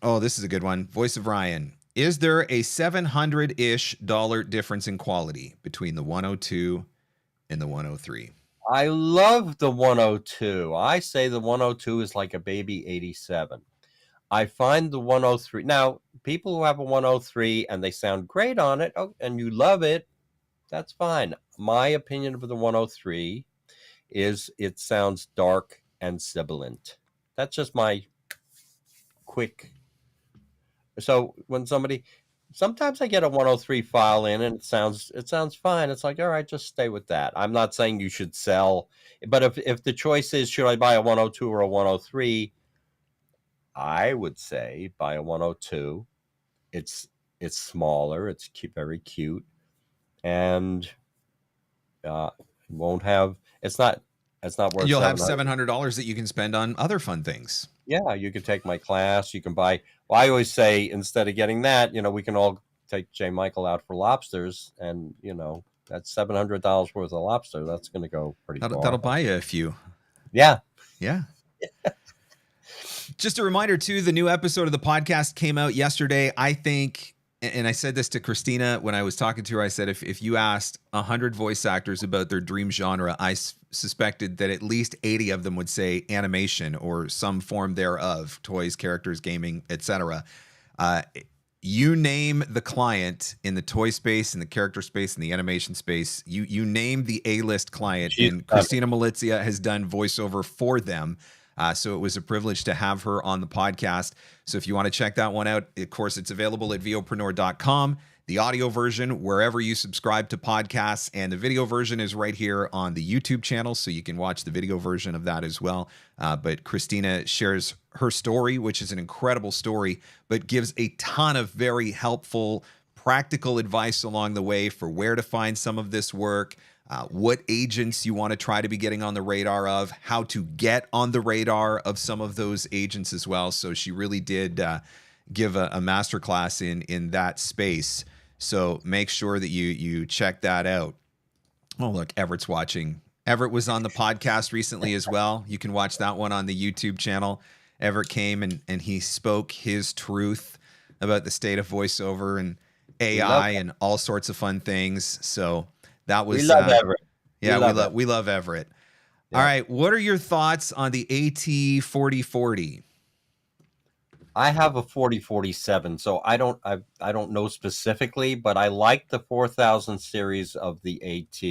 Oh, this is a good one. Voice of Ryan. Is there a $700-ish difference in quality between the 102 in the 103? I love the 102. I say the 102 is like a baby 87. I find the 103. Now, people who have a 103 and they sound great on it, and you love it, that's fine. My opinion of the 103 is it sounds dark and sibilant. That's just my quick. So when sometimes I get a 103 file in and it sounds fine. It's like, all right, just stay with that. I'm not saying you should sell, but if the choice is should I buy a 102 or a 103, I would say buy a 102. It's smaller, it's very cute, and won't have it's not worth. You'll have $700 that you can spend on other fun things. Yeah, you could take my class. You can buy. Well, I always say instead of getting that, we can all take J. Michael out for lobsters, and that's $700 worth of lobster. That's going to go pretty far. That'll buy you a few. Yeah. Just a reminder too, the new episode of the podcast came out yesterday. I think, and I said this to Cristina when I was talking to her, I said, if you asked 100 voice actors about their dream genre, I suspected that at least 80 of them would say animation or some form thereof, toys, characters, gaming, etc. You name the client in the toy space, in the character space, in the animation space, you name the A-list client, and Cristina Milizia has done voiceover for them. So it was a privilege to have her on the podcast. So if you want to check that one out, of course, it's available at VOpreneur.com. The audio version, wherever you subscribe to podcasts, and the video version is right here on the YouTube channel, so you can watch the video version of that as well. But Cristina shares her story, which is an incredible story, but gives a ton of very helpful, practical advice along the way for where to find some of this work, what agents you want to try to be getting on the radar of, how to get on the radar of some of those agents as well. So she really did give a masterclass in that space. So make sure that you check that out. Oh, look, Everett's watching. Everett was on the podcast recently as well. You can watch that one on the YouTube channel. Everett came and he spoke his truth about the state of voiceover and AI and all sorts of fun things. So that was, we love Everett. Yeah, we love Everett. Yeah. All right. What are your thoughts on the AT4040? I have a 4047, so I don't know specifically, but I like the 4000 series of the AT.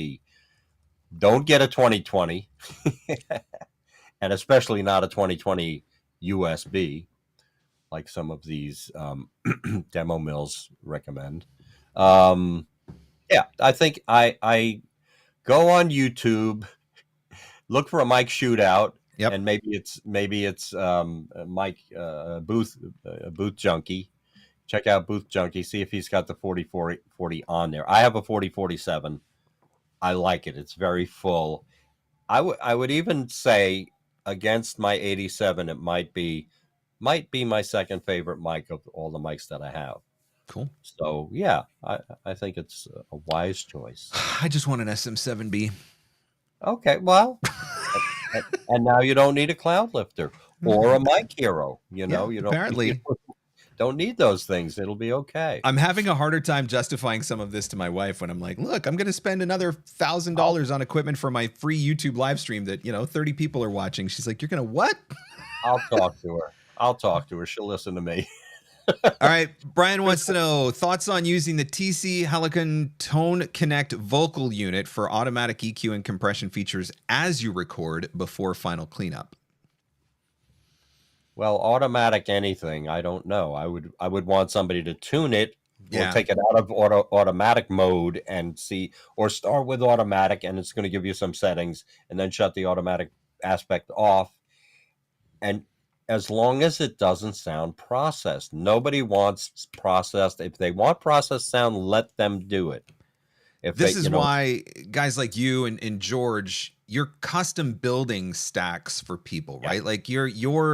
Don't get a 2020, and especially not a 2020 USB, like some of these demo mills recommend. Yeah, I think I go on YouTube, look for a mic shootout. Yep. And maybe it's Mike Booth Junkie. Check out Booth Junkie. See if he's got the 4040 on there. I have a 4047. I like it. It's very full. I would even say against my 87, it might be my second favorite mic of all the mics that I have. Cool. So yeah, I think it's a wise choice. I just want an SM7B. Okay, well. And now you don't need a cloud lifter or a mic hero. You don't apparently don't need those things. It'll be okay. I'm having a harder time justifying some of this to my wife when I'm like, look, I'm going to spend another $1,000 on equipment for my free YouTube live stream that 30 people are watching. She's like, you're going to what? I'll talk to her. She'll listen to me. All right. Brian wants to know thoughts on using the TC Helicon Tone Connect vocal unit for automatic EQ and compression features as you record before final cleanup. Well, automatic anything, I don't know. I would want somebody to tune it or take it out of automatic mode and see, or start with automatic, and it's going to give you some settings, and then shut the automatic aspect off. And as long as it doesn't sound processed. Nobody wants processed. If they want processed sound, let them do it. This is why guys like you and George, you're custom building stacks for people, right? Like you're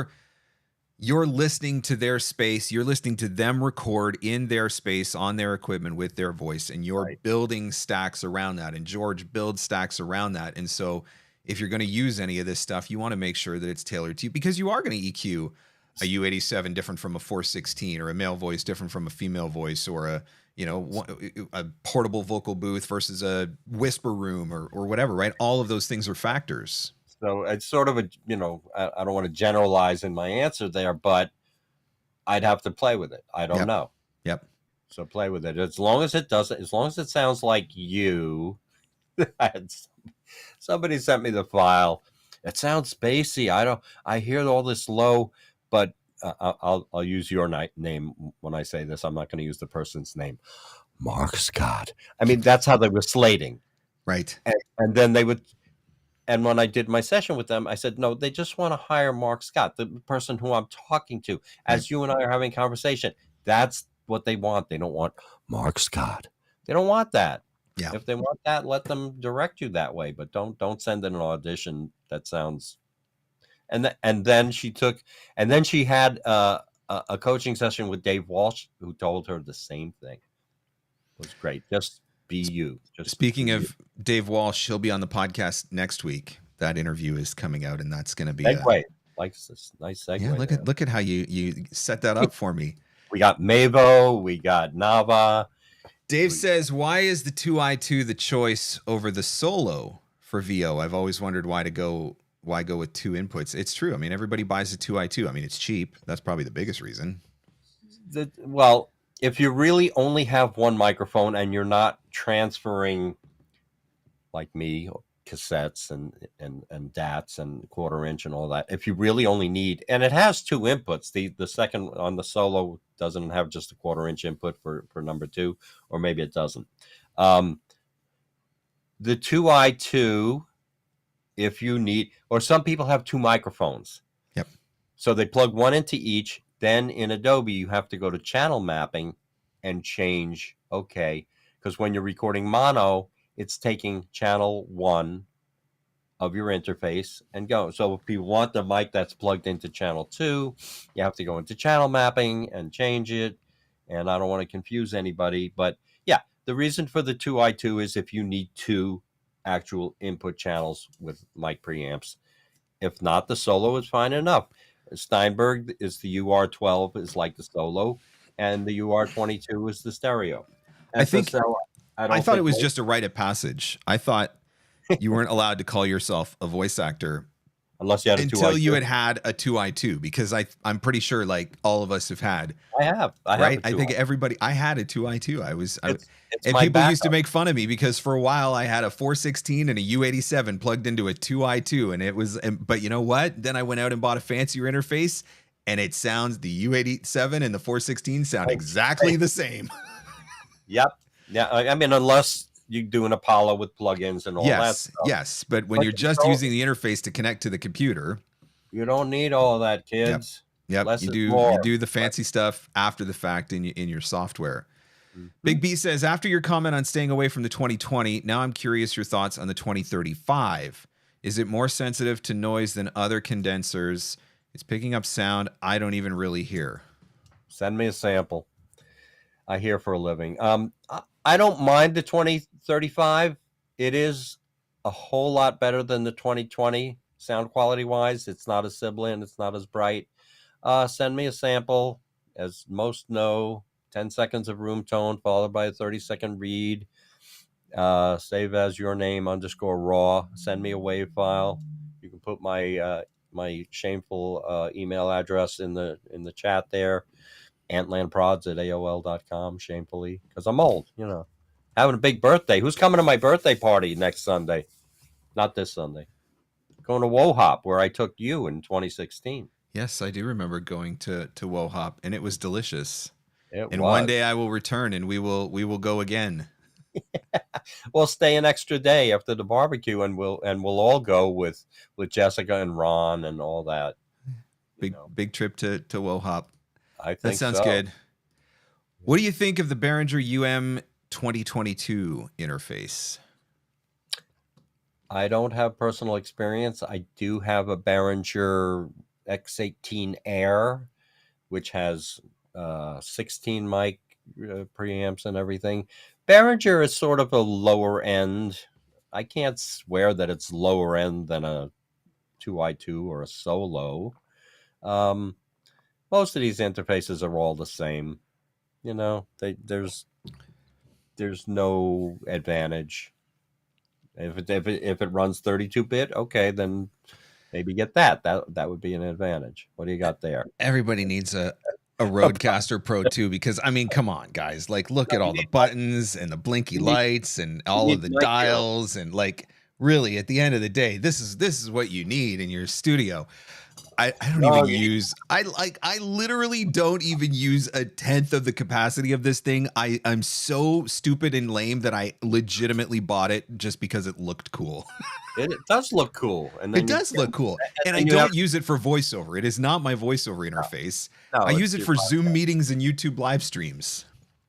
listening to their space, you're listening to them record in their space on their equipment with their voice, and you're building stacks around that. And George builds stacks around that. And so if you're going to use any of this stuff, you want to make sure that it's tailored to you, because you are going to EQ a U87 different from a 416, or a male voice different from a female voice, or a portable vocal booth versus a whisper room, or whatever, right? All of those things are factors. So it's sort of a, I don't want to generalize in my answer there, but I'd have to play with it. I don't know. Yep. So play with it. As long as it sounds like you. Somebody sent me the file. It sounds spacey. I hear all this low, but I'll use your name when I say this. I'm not going to use the person's name. Marc Scott. I mean, that's how they were slating. Right. And then they would, and when I did my session with them, I said, no, they just want to hire Marc Scott, the person who I'm talking to, as you and I are having conversation. That's what they want. They don't want Marc Scott. They don't want that. Yeah. If they want that, let them direct you that way, but don't send in an audition that sounds. And then she had a coaching session with Dave Walsh, who told her the same thing. It was great. Just be you. Speaking of Dave Walsh, he'll be on the podcast next week. That interview is coming out, and that's going to be segue. Like this nice segue. Yeah, look at how you set that up for me. We got Mavo, we got Nava. Dave says, why is the 2i2 the choice over the Solo for VO? I've always wondered why go with two inputs. It's true. I mean, everybody buys a 2i2. I mean, it's cheap. That's probably the biggest reason. Well, if you really only have one microphone and you're not transferring, like me, cassettes and DATs and quarter-inch and all that, if you really only need, and it has two inputs, the second on the Solo doesn't have just a quarter-inch input for number two, or maybe it doesn't. The 2i2, if you need, or some people have two microphones. Yep. So they plug one into each. Then in Adobe, you have to go to channel mapping and change, okay, because when you're recording mono, it's taking channel 1 of your interface and go. So if you want the mic that's plugged into channel 2, you have to go into channel mapping and change it. And I don't want to confuse anybody, but yeah, the reason for the 2i2 is if you need two actual input channels with mic preamps. If not, the Solo is fine enough. Steinberg is the UR12 is like the Solo, and the UR22 is the stereo. I thought it was just a rite of passage. I thought you weren't allowed to call yourself a voice actor unless you had until you had a 2i2, because I'm pretty sure like all of us have had. I have right. I think everybody. I had a 2i2. And people used to make fun of me because for a while I had a 416 and a U87 plugged into a 2i2, and it was. But you know what? Then I went out and bought a fancier interface, and it sounds, the U87 and the 416 sound exactly the same. Yep. Yeah. I mean, unless you do an Apollo with plugins and all that stuff. Yes. But when you're just using the interface to connect to the computer, you don't need all that, kids. Yep. You do the fancy stuff after the fact in your software. Mm-hmm. Big B says, after your comment on staying away from the 2020, now I'm curious your thoughts on the 2035. Is it more sensitive to noise than other condensers? It's picking up sound I don't even really hear. Send me a sample. I hear for a living. I don't mind the 2035. It is a whole lot better than the 2020 sound quality wise. It's not as sibilant. It's not as bright. Send me a sample. As most know, 10 seconds of room tone followed by a 30-second read. Save as your name _raw. Send me a WAV file. You can put my shameful email address in the chat there. antlandprods@aol.com, shamefully, because I'm old, having a big birthday. Who's coming to my birthday party next Sunday? Not this Sunday. Going to WoHop, where I took you in 2016. Yes, I do remember going to WoHop, and it was delicious. And one day I will return, and we will go again. We'll stay an extra day after the barbecue, and we'll all go with Jessica and Ron and all that. Big trip to WoHop. I think that sounds good. What do you think of the Behringer UM 2022 interface? I don't have personal experience. I do have a Behringer X18 Air, which has 16 mic preamps and everything. Behringer is sort of a lower end. I can't swear that it's lower end than a 2i2 or a Solo. most of these interfaces are all the same. You know, there's no advantage. If it runs 32-bit, okay, then maybe get that. That would be an advantage. What do you got there? Everybody needs a Rodecaster Pro 2 because I mean, come on, guys. Like, look at all the buttons and the blinky lights and all of the dials and like really at the end of the day, this is what you need in your studio. I don't even use I literally don't even use a tenth of the capacity of this thing. I'm so stupid and lame that I legitimately bought it just because it looked cool. It does look cool, and then it does look cool, and I don't use it for voiceover. It is not my voiceover interface. No, I use it for Zoom meetings and YouTube live streams.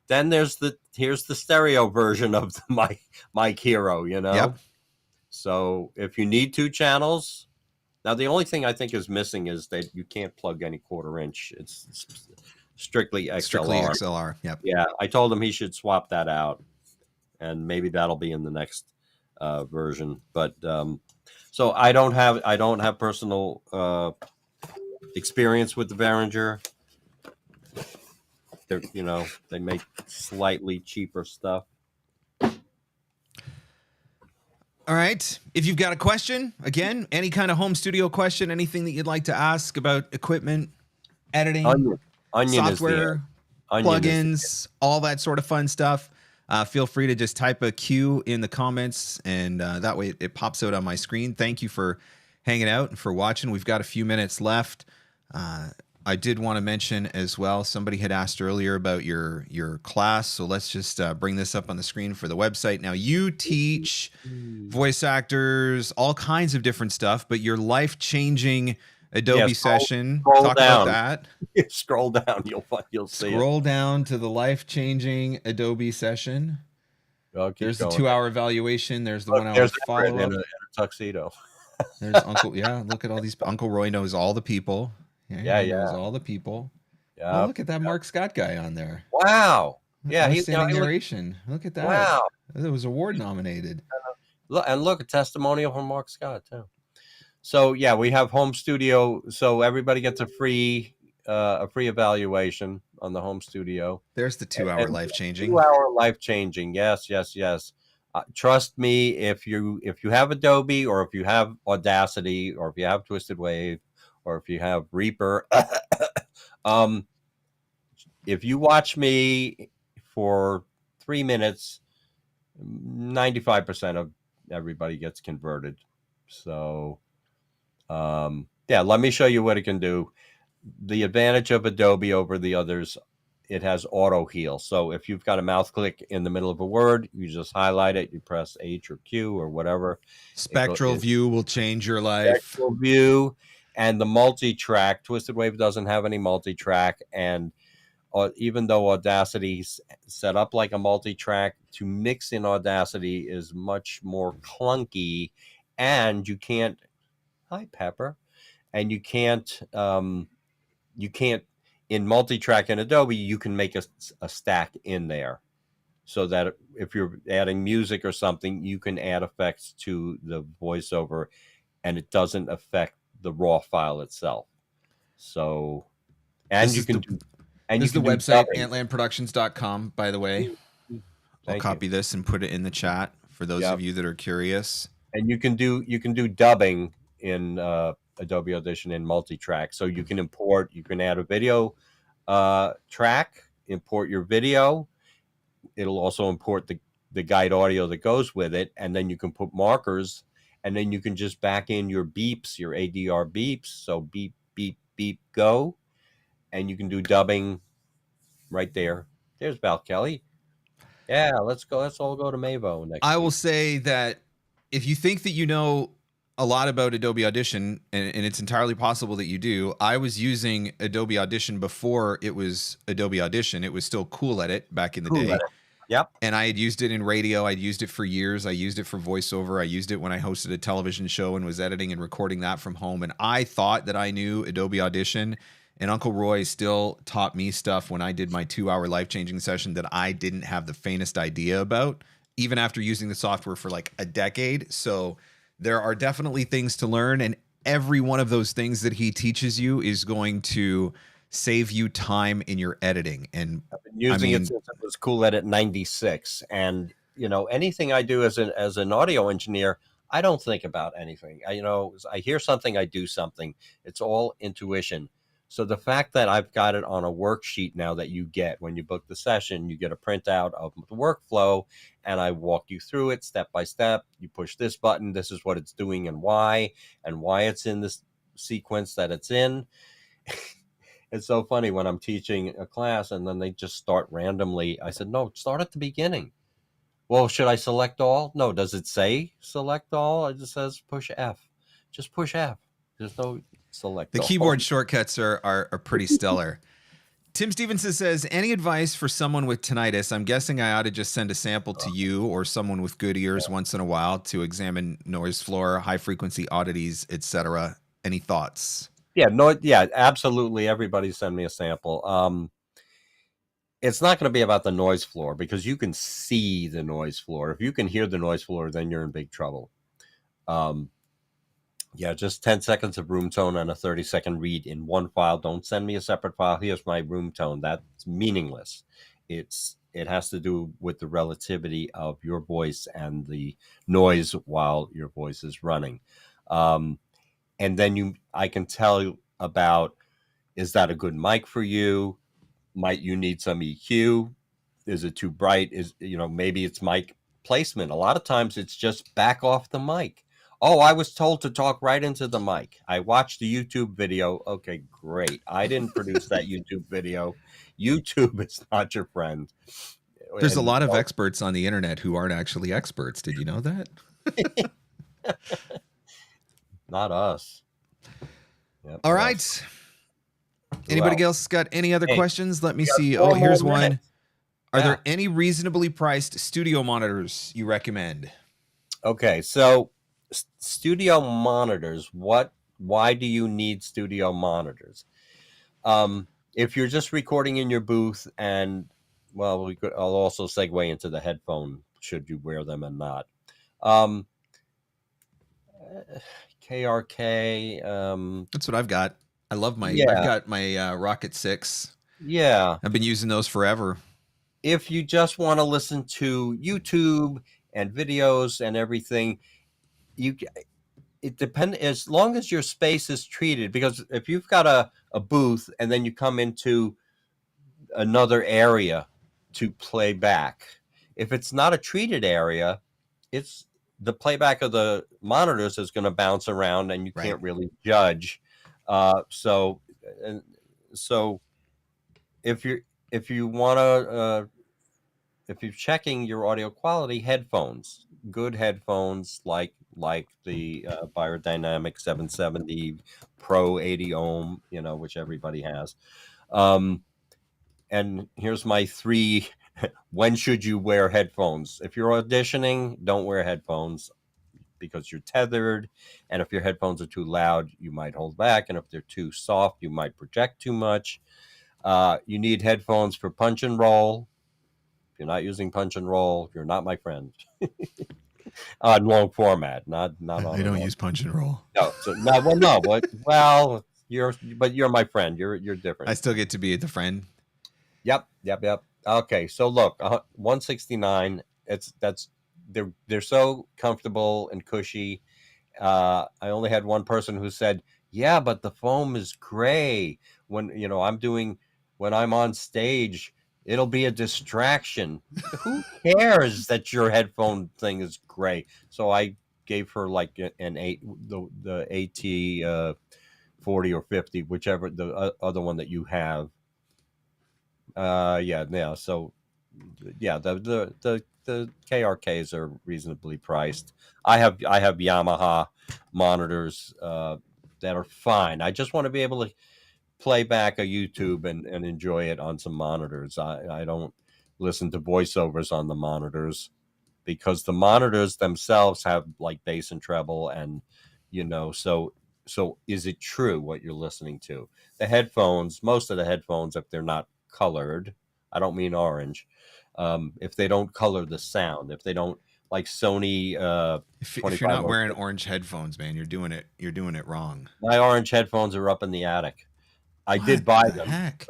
Then here's the stereo version of the Mic Hero. You know, yep. So if you need 2 channels, now the only thing I think is missing is that you can't plug any 1/4 inch. It's strictly XLR. Strictly XLR. Yep. Yeah, I told him he should swap that out, and maybe that'll be in the next version. But so I don't have personal experience with the Behringer. They make slightly cheaper stuff. All right. If you've got a question, again, any kind of home studio question, anything that you'd like to ask about equipment, editing, software, plugins, all that sort of fun stuff, feel free to just type a Q in the comments, and that way it pops out on my screen. Thank you for hanging out and for watching. We've got a few minutes left. I did want to mention as well, somebody had asked earlier about your class, so let's just bring this up on the screen for the website. Now, you teach voice actors all kinds of different stuff, but your life-changing Adobe session, talk about that. Scroll down, you'll see Scroll down to the life-changing Adobe session. There's the 2-hour evaluation. There's the 1-hour follow-up. In a tuxedo. There's Uncle, look at all these. Uncle Roy knows all the people. Yeah. Knows all the people. Yeah. Oh, look at that Marc Scott guy on there. Wow. Yeah, he's narration. Look at that. Wow. It was award nominated. Look, a testimonial from Marc Scott too. So yeah, we have home studio. So everybody gets a free evaluation on the home studio. There's the 2-hour life-changing. 2-hour life-changing. Yes. Trust me, if you have Adobe, or if you have Audacity, or if you have Twisted Wave, or if you have Reaper, if you watch me for 3 minutes, 95% of everybody gets converted. So, let me show you what it can do. The advantage of Adobe over the others, it has auto heal. So if you've got a mouth click in the middle of a word, you just highlight it, you press H or Q or whatever. Spectral view will change your life. Spectral view. And the multi-track, Twisted Wave doesn't have any multi-track. And even though Audacity's set up like a multi-track, to mix in Audacity is much more clunky. And you can't, hi Pepper, and you can't, in multi-track in Adobe, you can make a stack in there. So that if you're adding music or something, you can add effects to the voiceover and it doesn't affect the raw file itself. So, and you can do, and this is the website, antlandproductions.com, by the way. I'll copy this and put it in the chat for those of you that are curious. And you can do dubbing in Adobe Audition in multi-track. So you can add a video track, import your video. It'll also import the guide audio that goes with it, and then you can put markers. And then you can just back in your beeps, your ADR beeps. So beep, beep, beep, go. And you can do dubbing right there. There's Val Kelly. Yeah, let's go. Let's all go to Mavo next I will say that if you think that you know a lot about Adobe Audition, and it's entirely possible that you do, I was using Adobe Audition before it was Adobe Audition. It was still Cool Edit back in the day. Yep. And I had used it in radio. I'd used it for years. I used it for voiceover. I used it when I hosted a television show and was editing and recording that from home. And I thought that I knew Adobe Audition. And Uncle Roy still taught me stuff when I did my 2-hour life-changing session that I didn't have the faintest idea about, even after using the software for like a decade. So there are definitely things to learn. And every one of those things that he teaches you is going to save you time in your editing. And I've been using it since it was Cool Edit 96. And, you know, anything I do as an audio engineer, I don't think about anything. I hear something, I do something. It's all intuition. So the fact that I've got it on a worksheet now that you get when you book the session, you get a printout of the workflow, and I walk you through it step by step. You push this button, this is what it's doing and why it's in this sequence that it's in. It's so funny when I'm teaching a class and then they just start randomly. I said, no, start at the beginning. Well, should I select all? No. Does it say select all? It just says push F. Just push F. There's no select the all. keyboard shortcuts are pretty stellar. Tim Stevenson says, any advice for someone with tinnitus? I'm guessing I ought to just send a sample to you or someone with good ears once in a while to examine noise floor, high frequency oddities, etc. Any thoughts? Yeah, absolutely. Everybody send me a sample. It's not going to be about the noise floor because you can see the noise floor. If you can hear the noise floor, then you're in big trouble. Just 10 seconds of room tone and a 30-second read in one file. Don't send me a separate file. Here's my room tone. That's meaningless. It has to do with the relativity of your voice and the noise while your voice is running. And then I can tell you about, is that a good mic for you? Might you need some EQ? Is it too bright? Maybe it's mic placement. A lot of times it's just back off the mic. Oh, I was told to talk right into the mic. I watched the YouTube video. Okay, great. I didn't produce that YouTube video. YouTube is not your friend. There's a lot of experts on the internet who aren't actually experts. Did you know that? Not us. Yep, all right. Us. Anybody else got any other questions? Let me see. Oh, here's one. Are there any reasonably priced studio monitors you recommend? Okay, so studio monitors. Why do you need studio monitors? If you're just recording in your booth, and I'll also segue into the headphone should you wear them and not. KRK. That's what I've got. I love I've got my Rocket 6. Yeah. I've been using those forever. If you just want to listen to YouTube and videos and everything, it depends, as long as your space is treated, because if you've got a booth and then you come into another area to play back, if it's not a treated area, the playback of the monitors is going to bounce around and you can't really judge. So if you're checking your audio quality, good headphones like the Beyerdynamic 770 Pro 80 ohm, which everybody has. And here's my 3. When should you wear headphones? If you're auditioning, don't wear headphones because you're tethered. And if your headphones are too loud, you might hold back. And if they're too soft, you might project too much. You need headphones for punch and roll. If you're not using punch and roll, you're not my friend. On long format, not on. I don't use punch and roll. You're my friend. You're different. I still get to be the friend. Yep. Okay, so look, 169. They're so comfortable and cushy. I only had one person who said, "Yeah, but the foam is gray. When I'm on stage, it'll be a distraction." Who cares that your headphone thing is gray? So I gave her like an 8, the AT 40 or 50, whichever the other one that you have. So the KRKs are reasonably priced. I have Yamaha monitors that are fine. I just want to be able to play back a YouTube and enjoy it on some monitors. I don't listen to voiceovers on the monitors because the monitors themselves have like bass and treble, and so is it true what you're listening to? The headphones, most of the headphones, if they're not colored, I don't mean orange, if they don't color the sound, if they don't, like Sony, if you're not wearing orange headphones, man, you're doing it wrong. My orange headphones are up in the attic. I did buy What the them, heck?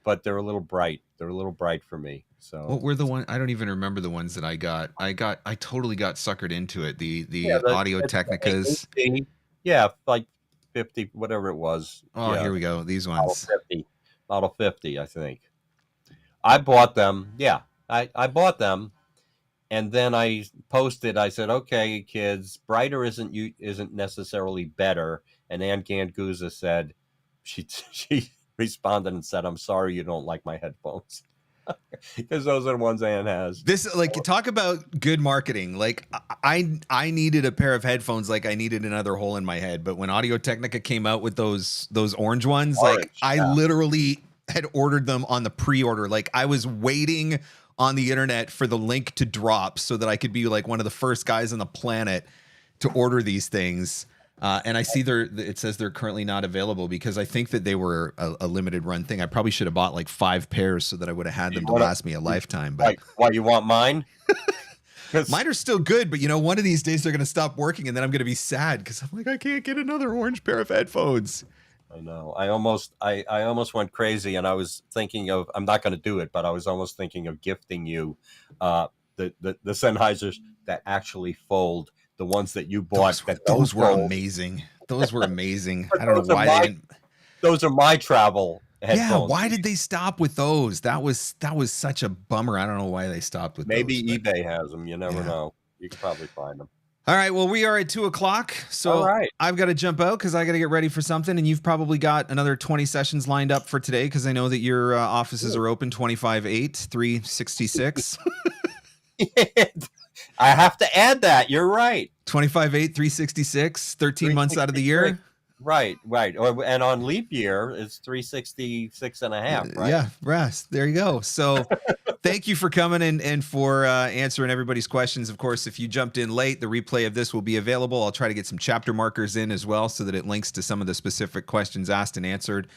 but they're a little bright. They're a little bright for me. So What were the one? I don't even remember the ones that I got. I totally got suckered into it. The yeah, Audio it's the Technicas. AAC. Yeah, like 50, whatever it was. Oh, Yeah, here we go. These Model ones. 50, Model 50, I think. I bought them. Yeah, I bought them, and then I posted. I said, "Okay, kids, brighter isn't necessarily better." And Ann Ganguza said, she responded and said, "I'm sorry you don't like my headphones." Because those are the ones Ann has. This, like, talk about good marketing. Like, I needed a pair of headphones like I needed another hole in my head. But when Audio Technica came out with those orange ones, like I literally had ordered them on the pre-order. Like I was waiting on the internet for the link to drop so that I could be like one of the first guys on the planet to order these things. And I see it says they're currently not available because I think that they were a limited run thing. I probably should have bought like 5 pairs so that I would have had them to last me a lifetime. But why you want mine? Mine are still good, but you know, one of these days they're going to stop working, and then I'm going to be sad because I'm like, I can't get another orange pair of headphones. I know. I almost went crazy, and I was thinking of. I'm not going to do it, but I was almost thinking of gifting you the Sennheisers that actually fold. The ones that you bought. Those were amazing. Those were amazing. I don't know why they didn't. Those are my travel headphones. Yeah, why did they stop with those? That was such a bummer. I don't know why they stopped with Maybe those. Maybe eBay has them. You never know. You can probably find them. All right. Well, we are at 2:00, so I've got to jump out because I got to get ready for something. And you've probably got another 20 sessions lined up for today because I know that your offices are open 25/8, 366. I have to add that. You're right. 25/8, 366, 13 months out of the year. Right. And on leap year, it's 366 and a half, right? Yeah, rest. There you go. So thank you for coming and for answering everybody's questions. Of course, if you jumped in late, the replay of this will be available. I'll try to get some chapter markers in as well so that it links to some of the specific questions asked and answered.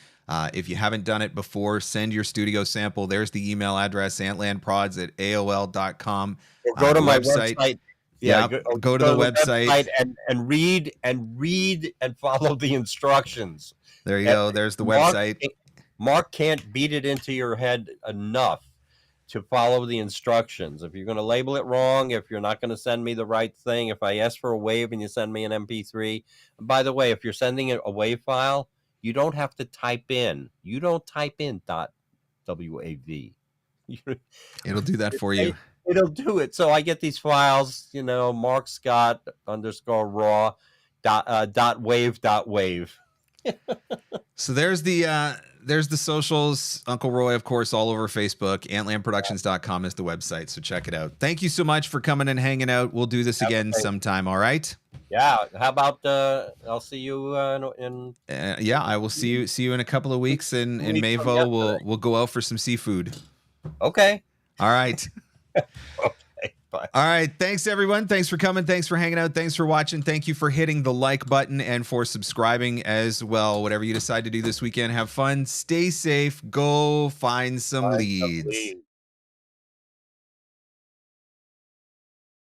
If you haven't done it before, send your studio sample. There's the email address, antlandprods@aol.com. Or go to my website. Yeah, go to the website and read and follow the instructions. There you go. There's the website. Marc can't beat it into your head enough to follow the instructions. If you're going to label it wrong, if you're not going to send me the right thing, if I ask for a WAV and you send me an MP3, by the way, if you're sending a WAV file, you don't have to type in. You don't type in .wav. It'll do that for you. It'll do it. So I get these files, Marc Scott _raw .wave. So there's the socials. Uncle Roy, of course, all over Facebook. AntlandProductions.com is the website. So check it out. Thank you so much for coming and hanging out. We'll do this again sometime. All right. Yeah. How about I'll see you in. Yeah, I will see you in a couple of weeks in Mayville. We'll go out for some seafood. Okay. All right. Okay, bye. All right. Thanks, everyone. Thanks for coming. Thanks for hanging out. Thanks for watching. Thank you for hitting the like button and for subscribing as well. Whatever you decide to do this weekend, have fun. Stay safe. Go find some leads.